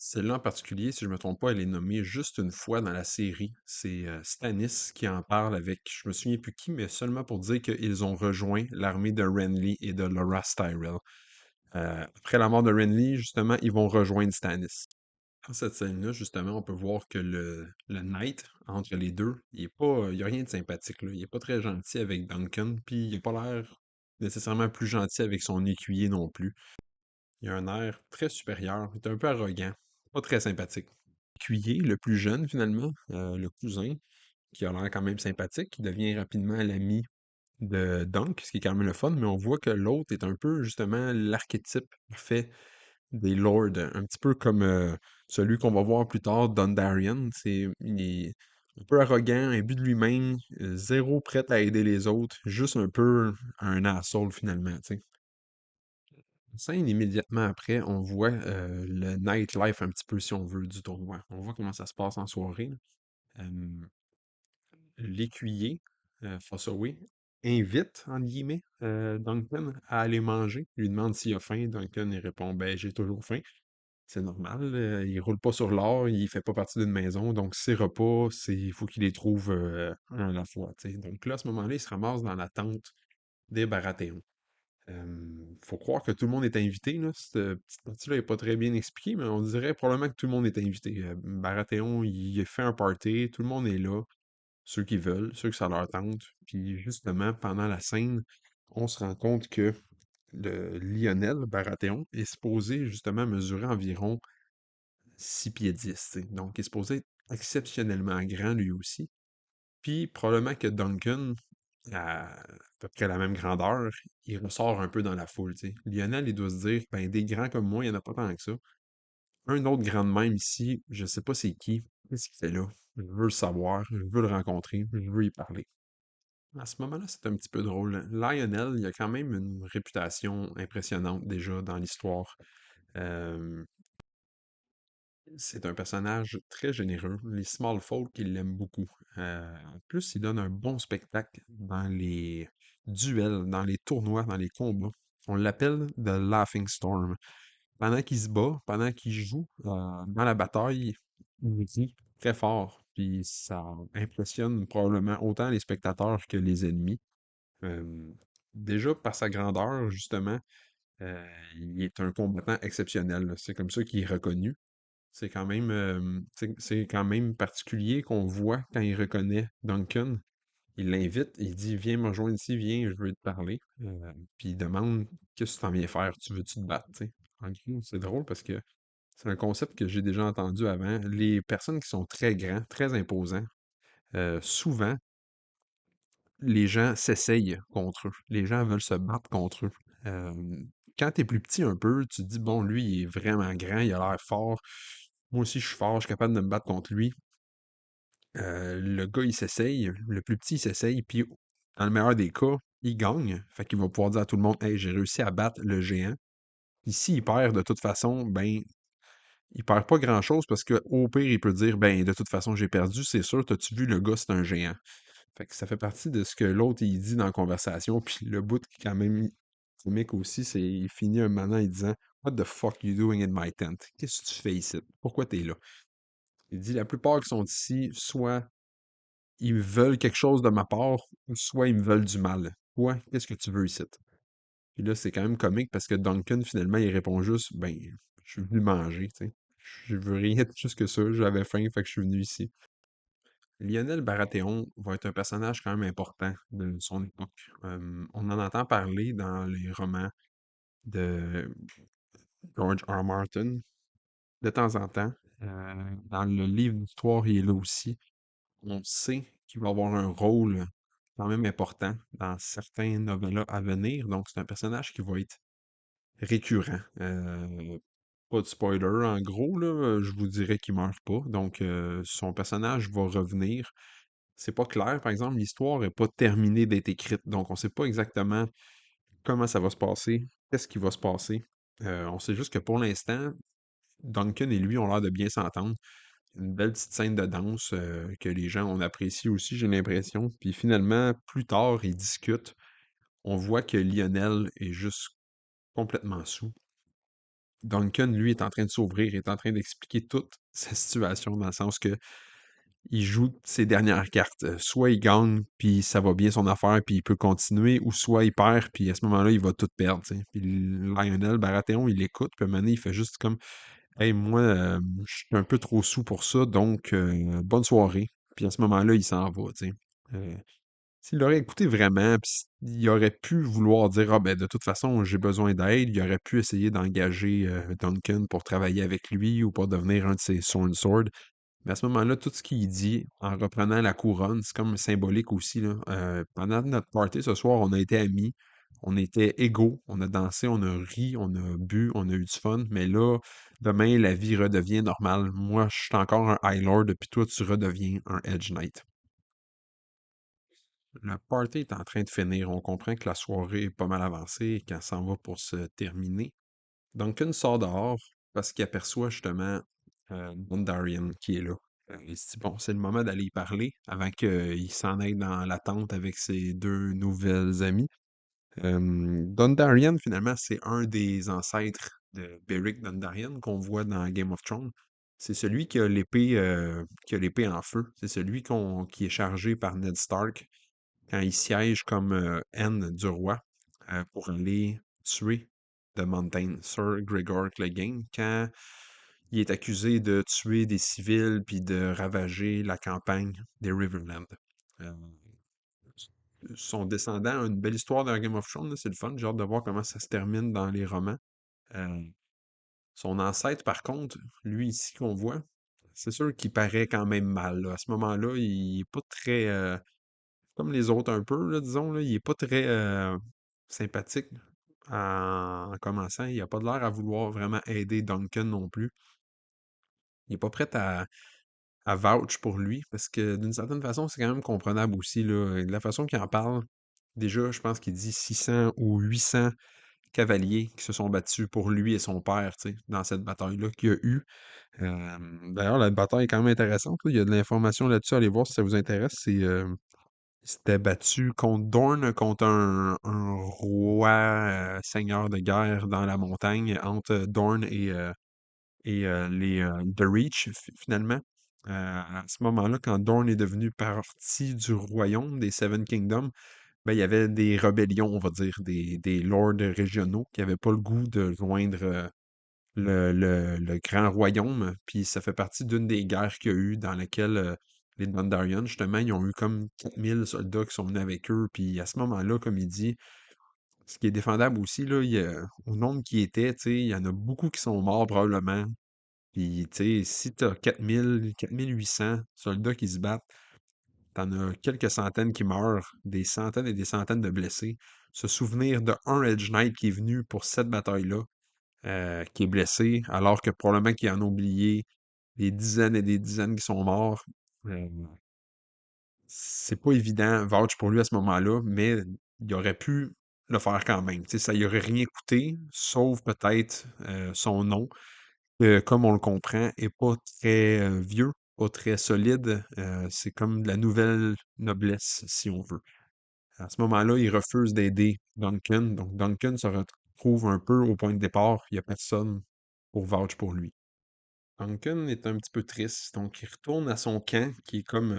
Celle-là en particulier, si je me trompe pas, elle est nommée juste une fois dans la série. C'est Stannis qui en parle avec, je me souviens plus qui, mais seulement pour dire qu'ils ont rejoint l'armée de Renly et de Loras Tyrell. Après la mort de Renly, justement, ils vont rejoindre Stannis. Dans cette scène-là, justement, on peut voir que le Knight, entre les deux, il y a rien de sympathique, là. Il est pas très gentil avec Duncan, puis il a pas l'air nécessairement plus gentil avec son écuyer non plus. Il a un air très supérieur, il est un peu arrogant, pas très sympathique. L'écuyer, le plus jeune finalement, le cousin, qui a l'air quand même sympathique, qui devient rapidement l'ami de Dunk, ce qui est quand même le fun, mais on voit que l'autre est un peu justement l'archétype parfait des lords, un petit peu comme celui qu'on va voir plus tard, Dondarrion. Il est un peu arrogant, imbu de lui-même, zéro prêt à aider les autres, juste un peu un asshole finalement, tu sais. Scène immédiatement après, on voit le nightlife un petit peu, si on veut, du tournoi. On voit comment ça se passe en soirée, là. Euh, L'écuyer, Fossoway, invite, entre guillemets, Duncan à aller manger. Il lui demande s'il a faim. Duncan, il répond, ben, j'ai toujours faim. C'est normal, il roule pas sur l'or, il fait pas partie d'une maison, donc ses repas, il faut qu'il les trouve un à la fois, tu sais. Donc là, à ce moment-là, il se ramasse dans la tente des Baratheons. Faut croire que tout le monde est invité, là. Cette petite partie-là n'est pas très bien expliquée, mais on dirait probablement que tout le monde est invité. Baratheon, il fait un party, tout le monde est là, ceux qui veulent, ceux que ça leur tente. Puis justement, pendant la scène, on se rend compte que le Lionel Baratheon est supposé justement mesurer environ 6 pieds 10, tu sais. Donc, il est supposé être exceptionnellement grand lui aussi. Puis, probablement que Duncan, à peu près la même grandeur, il ressort un peu dans la foule, tu sais. Lionel, il doit se dire, ben, des grands comme moi, il n'y en a pas tant que ça. Un autre grand de même ici, je sais pas c'est qui, qu'est-ce qu'il fait là? Je veux le savoir, je veux le rencontrer, je veux y parler. À ce moment-là, c'est un petit peu drôle. Lionel, il a quand même une réputation impressionnante déjà dans l'histoire. Euh, C'est un personnage très généreux. Les small folk, ils l'aiment beaucoup. En plus, il donne un bon spectacle dans les duels, dans les tournois, dans les combats. On l'appelle The Laughing Storm. Pendant qu'il se bat, pendant qu'il joue dans la bataille, il rit très fort. Puis ça impressionne probablement autant les spectateurs que les ennemis. Euh, Déjà, par sa grandeur, justement, euh, il est un combattant exceptionnel, là. C'est comme ça qu'il est reconnu. C'est quand même particulier qu'on voit quand il reconnaît Duncan. Il l'invite, il dit viens me rejoindre ici, viens, je veux te parler. Puis il demande qu'est-ce que tu t'en viens faire, tu veux-tu te battre, tu sais. En gros, c'est drôle parce que c'est un concept que j'ai déjà entendu avant. Les personnes qui sont très grands, très imposants, souvent, les gens s'essayent contre eux. Les gens veulent se battre contre eux. Euh, Quand tu es plus petit un peu, tu te dis, bon, lui, il est vraiment grand, il a l'air fort. Moi aussi, je suis fort, je suis capable de me battre contre lui. Le gars, il s'essaye, le plus petit, il s'essaye, puis dans le meilleur des cas, il gagne. Fait qu'il va pouvoir dire à tout le monde, hey, j'ai réussi à battre le géant. Ici, il perd de toute façon, ben, il perd pas grand-chose parce que au pire, il peut dire, ben, de toute façon, j'ai perdu, c'est sûr, t'as-tu vu, le gars, c'est un géant. Fait que ça fait partie de ce que l'autre il dit dans la conversation. Puis le bout qui est quand même comique aussi, c'est il finit un moment en disant What the fuck you doing in my tent? Qu'est-ce que tu fais ici? Pourquoi t'es là? Il dit la plupart qui sont ici, soit ils veulent quelque chose de ma part, ou soit ils me veulent du mal. Toi, qu'est-ce que tu veux ici? Puis là, c'est quand même comique parce que Duncan, finalement, il répond juste Ben, je suis venu manger, tu sais. Je veux rien de plus que ça, j'avais faim, fait que je suis venu ici. Lionel Baratheon va être un personnage quand même important de son époque. On en entend parler dans les romans de George R. R. Martin de temps en temps. Dans le livre d'histoire, il est là aussi. On sait qu'il va avoir un rôle quand même important dans certains novellas à venir. Donc, c'est un personnage qui va être récurrent. Pas de spoiler, en gros, là, je vous dirais qu'il meurt pas. Donc, son personnage va revenir. C'est pas clair, par exemple, l'histoire n'est pas terminée d'être écrite, donc on sait pas exactement comment ça va se passer, qu'est-ce qui va se passer. On sait juste que pour l'instant, Duncan et lui ont l'air de bien s'entendre. Une belle petite scène de danse que les gens ont apprécié aussi, j'ai l'impression. Puis finalement, plus tard, ils discutent. On voit que Lionel est juste complètement sous. Duncan, lui, est en train de s'ouvrir, est en train d'expliquer toute sa situation, dans le sens que il joue ses dernières cartes. Soit il gagne, puis ça va bien son affaire, puis il peut continuer, ou soit il perd, puis à ce moment-là, il va tout perdre, tu sais. Puis Lionel Baratheon, il écoute, puis à un moment donné, il fait juste comme Hey, moi, je suis un peu trop sous pour ça, donc bonne soirée. Puis à ce moment-là, il s'en va, tu sais. Euh, S'il aurait écouté vraiment, puis il aurait pu vouloir dire Ah ben de toute façon, j'ai besoin d'aide, il aurait pu essayer d'engager Duncan pour travailler avec lui ou pour devenir un de ses Sword. Mais à ce moment-là, tout ce qu'il dit en reprenant la couronne, c'est comme symbolique aussi, là. Pendant notre party ce soir, on a été amis, On était égaux, on a dansé, on a ri, on a bu, on a eu du fun, mais là, demain, la vie redevient normale. Moi, je suis encore un High Lord, puis toi, tu redeviens un Edge Knight. Le party est en train de finir. On comprend que la soirée est pas mal avancée et qu'elle s'en va pour se terminer. Duncan sort dehors parce qu'il aperçoit justement Dondarrion qui est là. Il se dit, bon, c'est le moment d'aller y parler avant qu'il s'en aille dans la tente avec ses deux nouvelles amies. Dondarrion, finalement, c'est un des ancêtres de Beric Dondarrion qu'on voit dans Game of Thrones. C'est celui qui a l'épée en feu. C'est celui qui est chargé par Ned Stark quand il siège comme haine du roi pour aller tuer The Mountain, Sir Gregor Clegane, quand il est accusé de tuer des civils puis de ravager la campagne des Riverland. Euh, Son descendant a une belle histoire dans Game of Thrones, là, c'est le fun. J'ai hâte de voir comment ça se termine dans les romans. Euh, Son ancêtre, par contre, lui ici qu'on voit, c'est sûr qu'il paraît quand même mal, là. À ce moment-là, il est pas très comme les autres un peu, là, disons, là, il est pas très sympathique en commençant. Il a pas de l'air à vouloir vraiment aider Duncan non plus. Il est pas prêt à vouch pour lui, parce que d'une certaine façon, c'est quand même comprenable aussi, là. De la façon qu'il en parle, déjà, je pense qu'il dit 600 ou 800 cavaliers qui se sont battus pour lui et son père, tu sais, dans cette bataille-là qu'il y a eu. D'ailleurs, la bataille est quand même intéressante, là. Il y a de l'information là-dessus, allez voir si ça vous intéresse. Il s'était battu contre Dorne, contre un roi seigneur de guerre dans la montagne entre Dorne et The Reach, finalement. À ce moment-là, quand Dorne est devenu partie du royaume des Seven Kingdoms, ben, il y avait des rébellions, on va dire, des lords régionaux qui n'avaient pas le goût de joindre le grand royaume. Puis ça fait partie d'une des guerres qu'il y a eu dans laquelle les Dondarrion, justement, ils ont eu comme 4000 soldats qui sont venus avec eux. Puis à ce moment-là, comme il dit, ce qui est défendable aussi, là, au nombre qui était, tu sais, il y en a beaucoup qui sont morts probablement. Puis, tu sais, si tu as 4800 soldats qui se battent, t'en as quelques centaines qui meurent, des centaines et des centaines de blessés. Se souvenir de un Edge Knight qui est venu pour cette bataille-là, qui est blessé, alors que probablement qu'il en a oublié des dizaines et des dizaines qui sont morts. Euh, c'est pas évident, vouch pour lui à ce moment-là, mais il aurait pu le faire quand même. Tu sais, ça y aurait rien coûté, sauf peut-être son nom, comme on le comprend, est pas très vieux, pas très solide. C'est comme de la nouvelle noblesse, si on veut. À ce moment-là, il refuse d'aider Duncan. Donc, Duncan se retrouve un peu au point de départ. Il n'y a personne pour vouch pour lui. Duncan est un petit peu triste, donc il retourne à son camp, qui est comme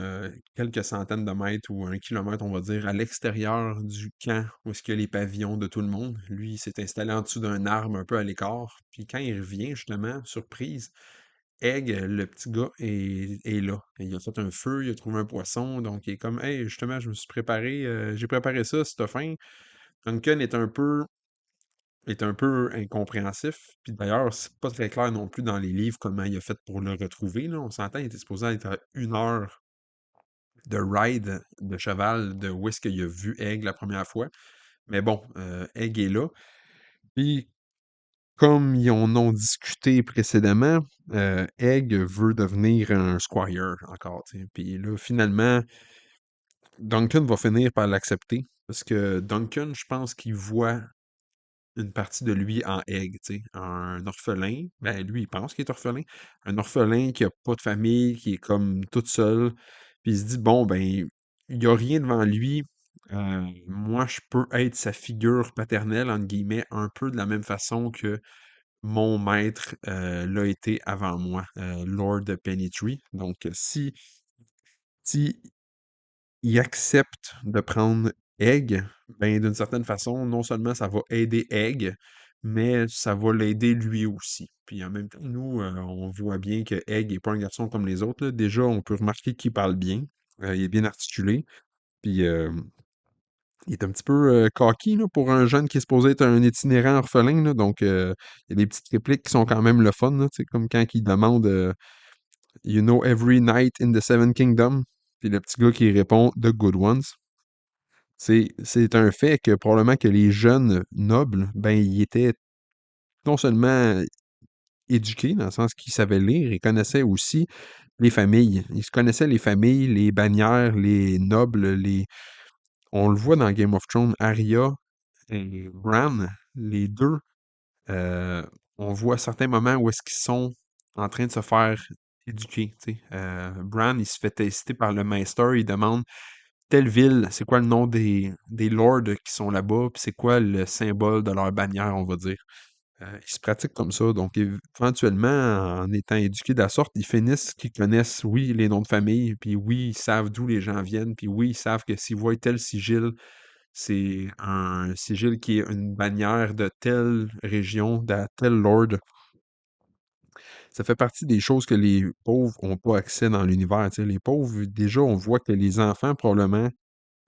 quelques centaines de mètres ou 1 kilomètre, on va dire, à l'extérieur du camp où est-ce qu'il y a les pavillons de tout le monde. Lui, il s'est installé en dessous d'un arbre un peu à l'écart. Puis quand il revient, justement, surprise, Egg, le petit gars, est là. Il a fait un feu, il a trouvé un poisson, donc il est comme, hey, justement, je me suis préparé, j'ai préparé ça si t'as faim. Duncan est un peu incompréhensif. Puis d'ailleurs, c'est pas très clair non plus dans les livres comment il a fait pour le retrouver, là. On s'entend, il était supposé être à 1 heure de ride de cheval de où est-ce qu'il a vu Egg la première fois. Mais bon, Egg est là. Puis, comme ils en ont discuté précédemment, Egg veut devenir un squire encore, tu sais. Puis là, finalement, Duncan va finir par l'accepter. Parce que Duncan, je pense qu'il voit une partie de lui en Egg, tu sais. Un orphelin, ben lui, il pense qu'il est orphelin. Un orphelin qui a pas de famille, qui est comme toute seule. Puis il se dit, bon, ben, il n'y a rien devant lui. Moi, je peux être sa figure paternelle, entre guillemets, un peu de la même façon que mon maître l'a été avant moi, Lord Pennytree. Donc, si il accepte de prendre Egg, ben d'une certaine façon, non seulement ça va aider Egg, mais ça va l'aider lui aussi. Puis en même temps, nous, on voit bien que Egg n'est pas un garçon comme les autres, là. Déjà, on peut remarquer qu'il parle bien, il est bien articulé, puis il est un petit peu cocky là, pour un jeune qui est supposé être un itinérant orphelin, là. Donc, il y a des petites répliques qui sont quand même le fun, là, tu sais, comme quand il demande You know every night in the Seven Kingdoms? Puis le petit gars qui répond The good ones. C'est un fait que probablement que les jeunes nobles, ben, ils étaient non seulement éduqués, dans le sens qu'ils savaient lire, ils connaissaient aussi les familles. Ils se connaissaient les familles, les bannières, les nobles, les on le voit dans Game of Thrones, Arya et Bran, les 2, heu, on voit certains moments où est-ce qu'ils sont en train de se faire éduquer, tu sais. Bran, il se fait tester par le Maester, il demande: «Telle ville, c'est quoi le nom des lords qui sont là-bas? Puis c'est quoi le symbole de leur bannière?» on va dire. Ils se pratiquent comme ça, donc éventuellement, en étant éduqués de la sorte, ils finissent qu'ils connaissent, oui, les noms de famille, puis oui, ils savent d'où les gens viennent, puis oui, ils savent que s'ils voient tel sigil, c'est un sigil qui est une bannière de telle région, de tel lord. Ça fait partie des choses que les pauvres ont pas accès dans l'univers, tu sais. Les pauvres, déjà, on voit que les enfants, probablement,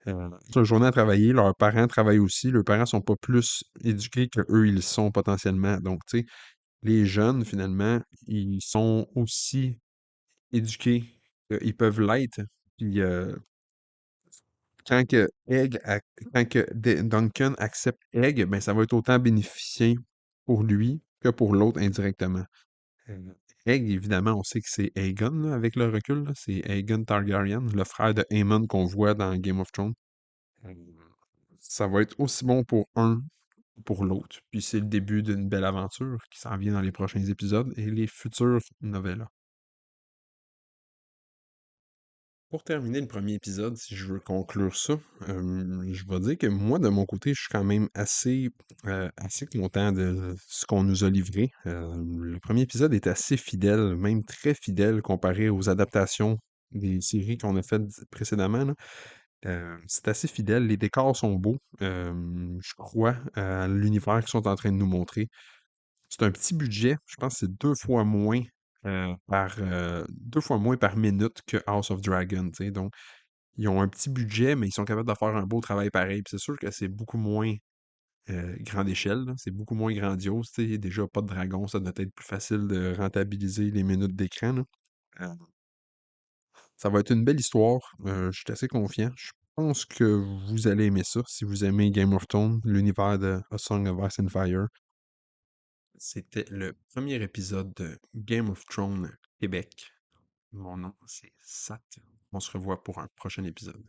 toute la journée à travailler, leurs parents travaillent aussi, leurs parents sont pas plus éduqués qu'eux, ils le sont potentiellement. Donc, tu sais, les jeunes, finalement, ils sont aussi éduqués qu'ils peuvent l'être. Puis, quand que Egg ac quand que Duncan accepte Egg, ben, ça va être autant bénéficier pour lui que pour l'autre indirectement. Egg, évidemment, on sait que c'est Aegon, là, avec le recul, là. C'est Aegon Targaryen, le frère de Aemon qu'on voit dans Game of Thrones. Hem, Ça va être aussi bon pour un que pour l'autre. Puis c'est le début d'une belle aventure qui s'en vient dans les prochains épisodes et les futures novellas. Pour terminer le premier épisode, si je veux conclure ça, je vais dire que moi, de mon côté, je suis quand même assez content de ce qu'on nous a livré. Le premier épisode est assez fidèle, même très fidèle comparé aux adaptations des séries qu'on a faites précédemment, là. C'est assez fidèle, les décors sont beaux. Je crois à l'univers qu'ils sont en train de nous montrer. C'est un petit budget, je pense que c'est 2 fois moins, 2 fois moins par minute que House of Dragon, tu sais? Donc, ils ont un petit budget, mais ils sont capables de faire un beau travail pareil. Puis c'est sûr que c'est beaucoup moins, grande échelle, là, c'est beaucoup moins grandiose, tu sais? Déjà, pas de dragon, ça doit être plus facile de rentabiliser les minutes d'écran, là. Heu, Ça va être une belle histoire, je suis assez confiant. Je pense que vous allez aimer ça, si vous aimez Game of Thrones, l'univers de A Song of Ice and Fire. C'était le premier épisode de Game of Thrones Québec. Mon nom, c'est Sat. On se revoit pour un prochain épisode.